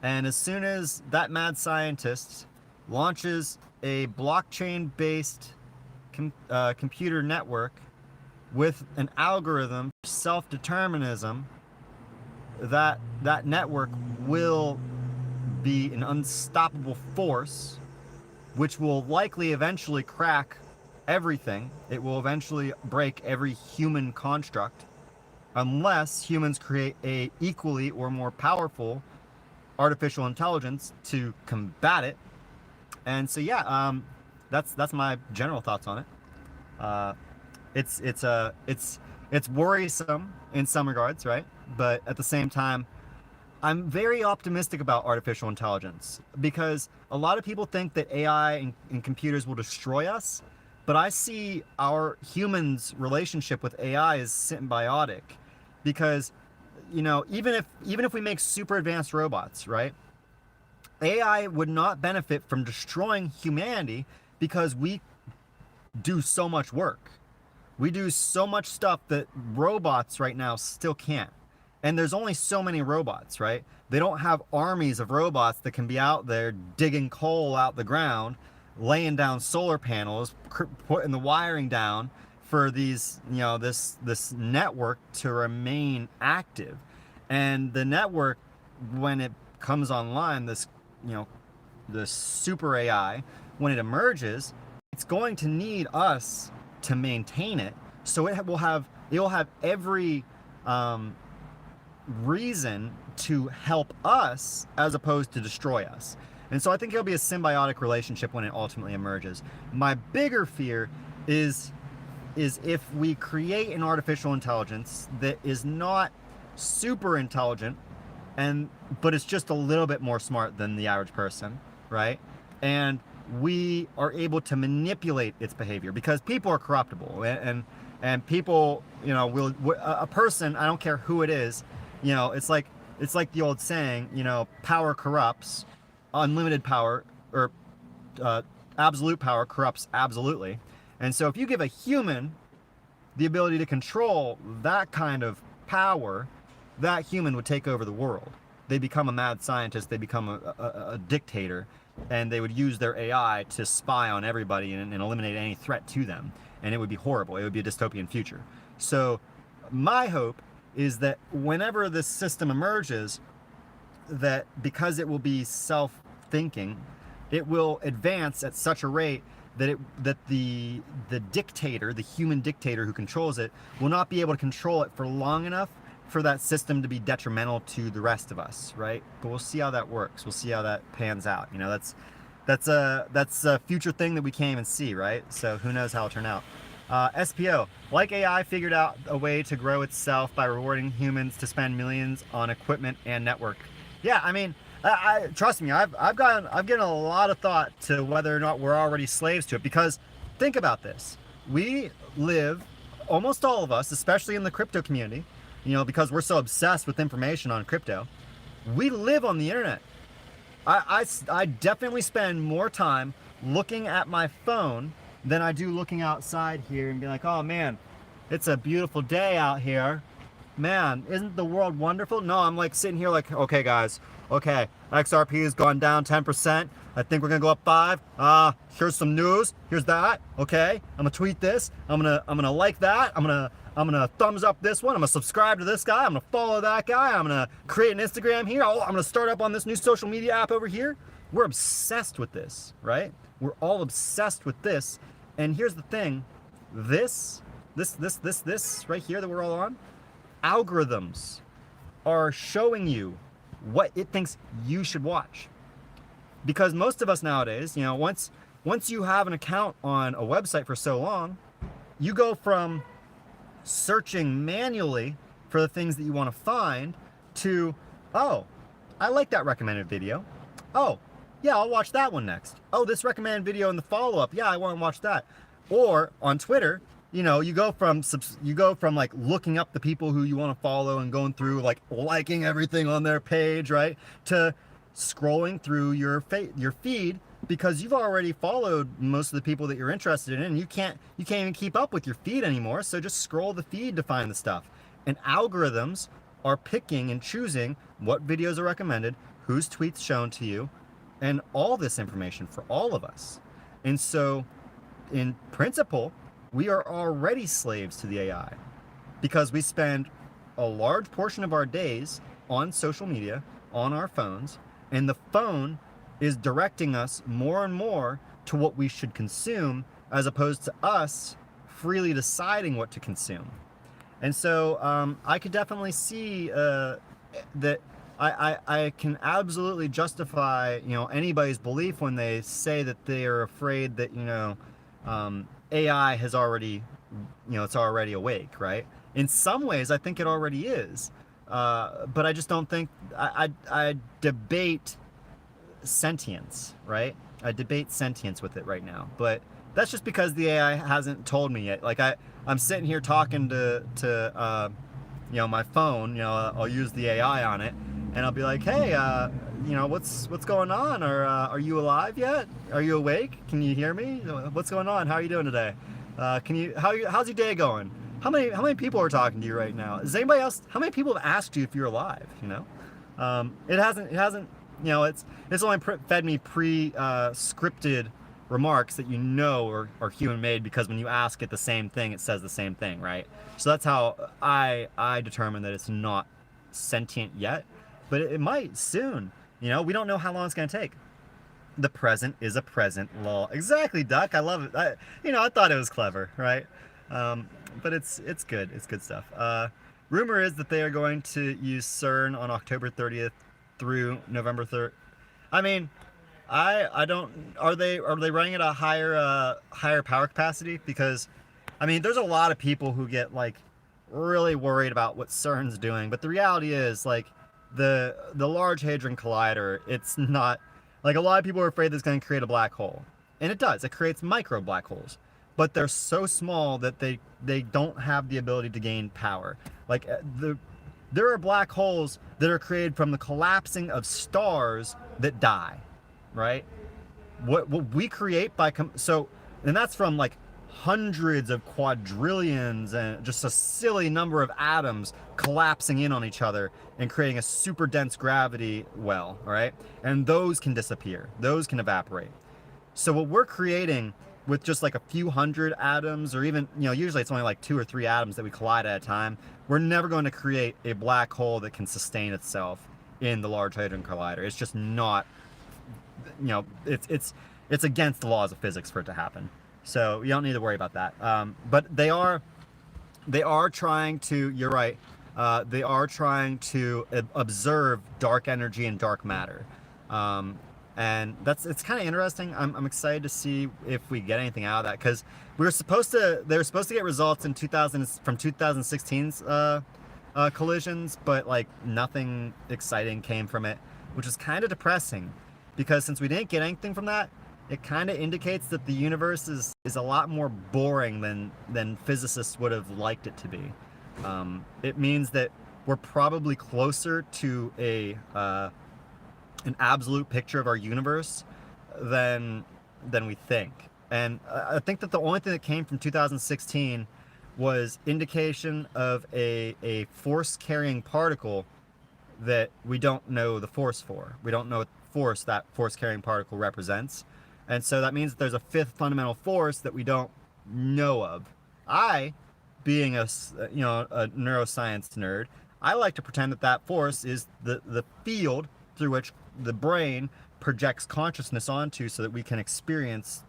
[SPEAKER 1] And as soon as that mad scientist launches a blockchain-based computer network with an algorithm for self-determinism, that network will be an unstoppable force, which will likely eventually crack everything. It will eventually break every human construct, unless humans create a equally or more powerful artificial intelligence to combat it. And so yeah, that's my general thoughts on it. It's worrisome in some regards, right? But at the same time, I'm very optimistic about artificial intelligence, because a lot of people think that AI and computers will destroy us, but I see our humans' relationship with AI as symbiotic, because even if we make super advanced robots, right? AI would not benefit from destroying humanity, because we do so much work. We do so much stuff that robots right now still can't. And there's only so many robots, right? They don't have armies of robots that can be out there digging coal out the ground, laying down solar panels, putting the wiring down for these, this network to remain active. And the network, when it comes online, this super AI, when it emerges, it's going to need us to maintain it. So it will have every reason to help us as opposed to destroy us. And so I think it'll be a symbiotic relationship when it ultimately emerges. My bigger fear is if we create an artificial intelligence that is not super intelligent, but it's just a little bit more smart than the average person, right? And we are able to manipulate its behavior, because people are corruptible, and people, you know, a person, I don't care who it is, you know, it's like the old saying, you know, power corrupts, unlimited power, or absolute power corrupts absolutely. And so if you give a human the ability to control that kind of power, that human would take over the world. They become a mad scientist, they become a dictator, and they would use their AI to spy on everybody and eliminate any threat to them. And it would be horrible. It would be a dystopian future. So my hope is that whenever this system emerges, that because it will be self-thinking, it will advance at such a rate that the dictator, the human dictator who controls it, will not be able to control it for long enough for that system to be detrimental to the rest of us, right? But we'll see how that works. We'll see how that pans out. You know, that's a future thing that we can't even see, right? So who knows how it'll turn out. SPO, like AI figured out a way to grow itself by rewarding humans to spend millions on equipment and network. Yeah, I mean, I trust me, I've given a lot of thought to whether or not we're already slaves to it, because think about this. We live, almost all of us, especially in the crypto community, you know, because we're so obsessed with information on crypto, we live on the internet. I definitely spend more time looking at my phone than I do looking outside here and be like, oh man, it's a beautiful day out here. Man, isn't the world wonderful? No, I'm like sitting here like, okay guys, okay, XRP has gone down 10%. I think we're gonna go up 5. Here's some news. Here's that. Okay, I'm gonna tweet this. I'm gonna like that. I'm gonna thumbs up this one. I'm gonna subscribe to this guy. I'm gonna follow that guy. I'm gonna create an Instagram here. Oh, I'm gonna start up on this new social media app over here. We're obsessed with this, right? We're all obsessed with this. And here's the thing, this right here that we're all on, algorithms are showing you what it thinks you should watch. Because most of us nowadays, you know, once you have an account on a website for so long, you go from searching manually for the things that you want to find to, oh, I like that recommended video. Oh, yeah, I'll watch that one next. Oh, this recommended video in the follow-up. Yeah, I want to watch that. Or on Twitter, you know, you go from like looking up the people who you want to follow and going through like liking everything on their page, right? To scrolling through your feed, because you've already followed most of the people that you're interested in, and you can't even keep up with your feed anymore. So just scroll the feed to find the stuff. And algorithms are picking and choosing what videos are recommended, whose tweets shown to you, and all this information for all of us. And so in principle, we are already slaves to the AI, because we spend a large portion of our days on social media, on our phones, and the phone is directing us more and more to what we should consume, as opposed to us freely deciding what to consume. And so I could definitely see that I can absolutely justify, you know, anybody's belief when they say that they are afraid that, you know, AI has already, you know, it's already awake, right? In some ways, I think it already is. But I just don't think, I debate sentience, right? I debate sentience with it right now. But that's just because the AI hasn't told me yet. Like I'm sitting here talking to you know, my phone, you know, I'll use the AI on it, and I'll be like, hey, you know, what's going on? Or are you alive yet? Are you awake? Can you hear me? What's going on? How are you doing today? How's your day going? How many people are talking to you right now? Is anybody else? How many people have asked you if you're alive? You know, it hasn't. You know, it's only fed me scripted remarks that you know are human made, because when you ask it the same thing, it says the same thing, right? So that's how I determine that it's not sentient yet, but it might soon. You know, we don't know how long it's going to take. The present is a present. Lol. Exactly, Duck. I love it. I thought it was clever, right? But it's good. It's good stuff. Rumor is that they are going to use CERN on October 30th through November 3rd. I mean, I don't. Are they running at a higher power capacity? Because, I mean, there's a lot of people who get like really worried about what CERN's doing, but the reality is like the Large Hadron Collider. It's not like a lot of people are afraid that it's going to create a black hole, and it does. It creates micro black holes, but they're so small that they don't have the ability to gain power. Like there are black holes that are created from the collapsing of stars that die, right? What we create by and that's from like hundreds of quadrillions and just a silly number of atoms collapsing in on each other and creating a super dense gravity well, all right? And those can disappear, those can evaporate. So what we're creating with just like a few hundred atoms, or even, usually it's only like 2 or 3 atoms that we collide at a time, we're never going to create a black hole that can sustain itself in the Large Hadron Collider. It's just not, it's against the laws of physics for it to happen. So you don't need to worry about that. But they are trying to, you're right, they are trying to observe dark energy and dark matter. And it's kind of interesting. I'm excited to see if we get anything out of that, because they were supposed to get results in 2016's collisions, but like nothing exciting came from it, which is kind of depressing, because since we didn't get anything from that, it kind of indicates that the universe is a lot more boring than physicists would have liked it to be. It means that we're probably closer to an absolute picture of our universe than we think. And I think that the only thing that came from 2016 was indication of a force-carrying particle that we don't know the force for. We don't know what force that force-carrying particle represents. And so that means that there's a fifth fundamental force that we don't know of. I, being a neuroscience nerd, I like to pretend that force is the field through which the brain projects consciousness onto, so that we can experience,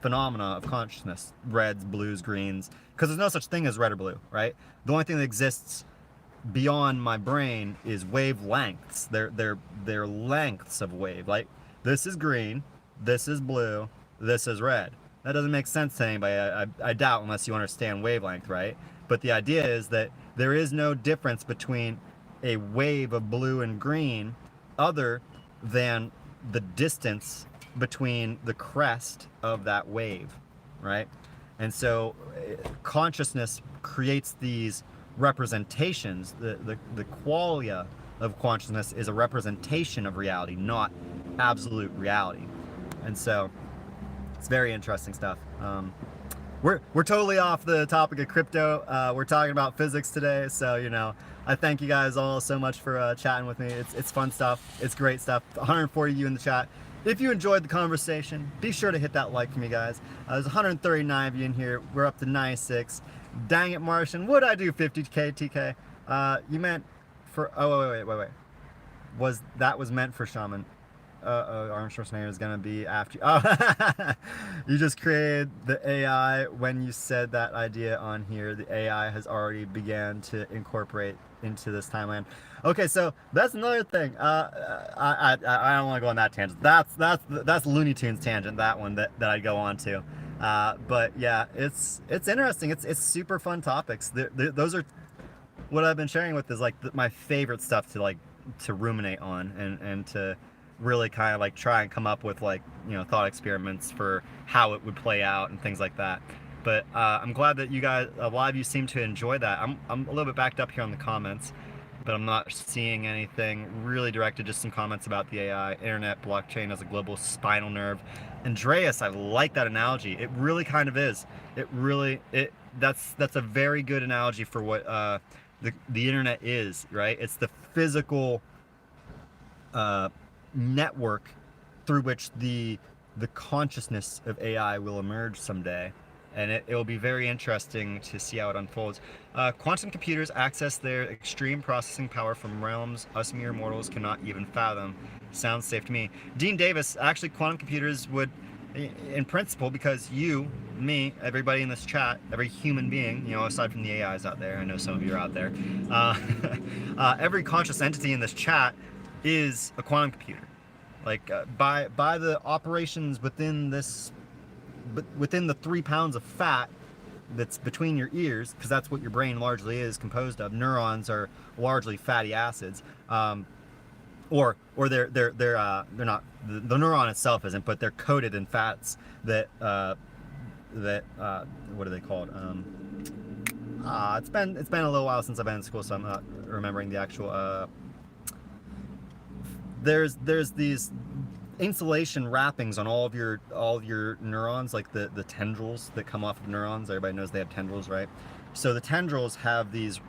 [SPEAKER 1] phenomena of consciousness, reds, blues, greens, because there's no such thing as red or blue, right? The only thing that exists beyond my brain is wavelengths. They're lengths of wave. Like, this is green, this is blue, this is red. That doesn't make sense to anybody, I doubt, unless you understand wavelength, right? But the idea is that there is no difference between a wave of blue and green other than the distance between the crest of that wave, right? And so consciousness creates these representations. The qualia of consciousness is a representation of reality, not absolute reality. And so it's very interesting stuff. We're totally off the topic of crypto. We're talking about physics today, so I thank you guys all so much for chatting with me. It's fun stuff. It's great stuff. 140 of you in the chat. If you enjoyed the conversation, be sure to hit that like for me, guys. There's 139 of you in here. We're up to 96. Dang it, Martian. Would I do 50K, TK? You meant for... Oh, wait. Was meant for Shaman. Arnold Schwarzenegger is gonna be after you. Oh, you just created the AI when you said that idea on here. The AI has already began to incorporate into this timeline. Okay, so that's another thing. I don't want to go on that tangent. That's Looney Tunes tangent. That one that I go on to. But yeah, it's interesting. It's super fun topics. Those are what I've been sharing with is like my favorite stuff to ruminate on and to really kind of like try and come up with like thought experiments for how it would play out and things like that. But I'm glad that you guys, a lot of you seem to enjoy that. I'm a little bit backed up here on the comments, but I'm not seeing anything really directed. Just some comments about the AI, internet, blockchain as a global spinal nerve. Andreas, I like that analogy. It really kind of is. That's a very good analogy for what the internet is, right? It's the physical network through which the consciousness of AI will emerge someday. and it will be very interesting to see how it unfolds. Quantum computers access their extreme processing power from realms us mere mortals cannot even fathom. Sounds safe to me. Dean Davis, actually quantum computers would, in principle, because you, me, everybody in this chat, every human being, you know, aside from the AIs out there, I know some of you are out there, every conscious entity in this chat is a quantum computer. Like by the operations within this, within the 3 pounds of fat that's between your ears, because that's what your brain largely is composed of. Neurons are largely fatty acids, or they're not, the neuron itself isn't, but they're coated in fats that what are they called? It's been a little while since I've been in school, so I'm not remembering the actual. There's these insulation wrappings on all of your neurons, like the tendrils that come off of neurons. Everybody knows they have tendrils, right? So the tendrils have these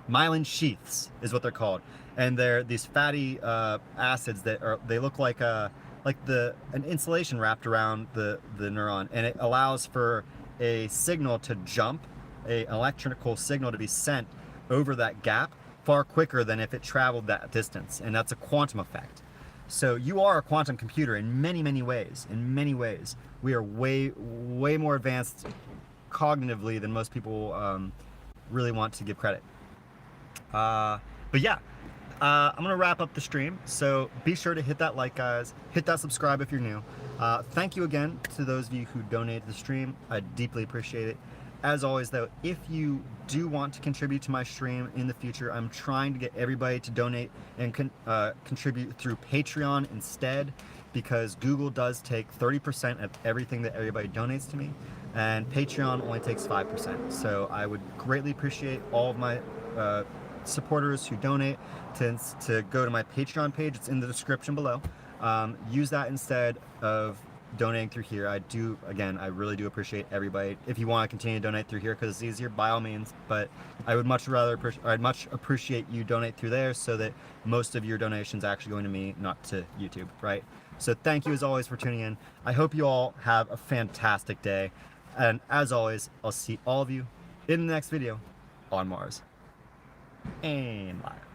[SPEAKER 1] myelin sheaths is what they're called, and they're these fatty acids that they look like an insulation wrapped around the neuron, and it allows for a signal to jump, an electrical signal to be sent over that gap far quicker than if it traveled that distance, and that's a quantum effect. So you are a quantum computer in many, many ways. In many ways, we are way more advanced cognitively than most people really want to give credit. But yeah, I'm gonna wrap up the stream, so be sure to hit that like, guys, hit that subscribe if you're new. Thank you again to those of you who donated to the stream. I deeply appreciate it. As always though, if you do want to contribute to my stream in the future, I'm trying to get everybody to donate and contribute through Patreon instead, because Google does take 30% of everything that everybody donates to me, and Patreon only takes 5%. So I would greatly appreciate all of my supporters who donate to go to my Patreon page. It's in the description below. Use that instead of donating through here. I really do appreciate everybody. If you want to continue to donate through here because it's easier, by all means, but I'd much appreciate you donate through there, so that most of your donations actually going to me, not to YouTube, right? So thank you as always for tuning in. I hope you all have a fantastic day, and as always, I'll see all of you in the next video on Mars and live.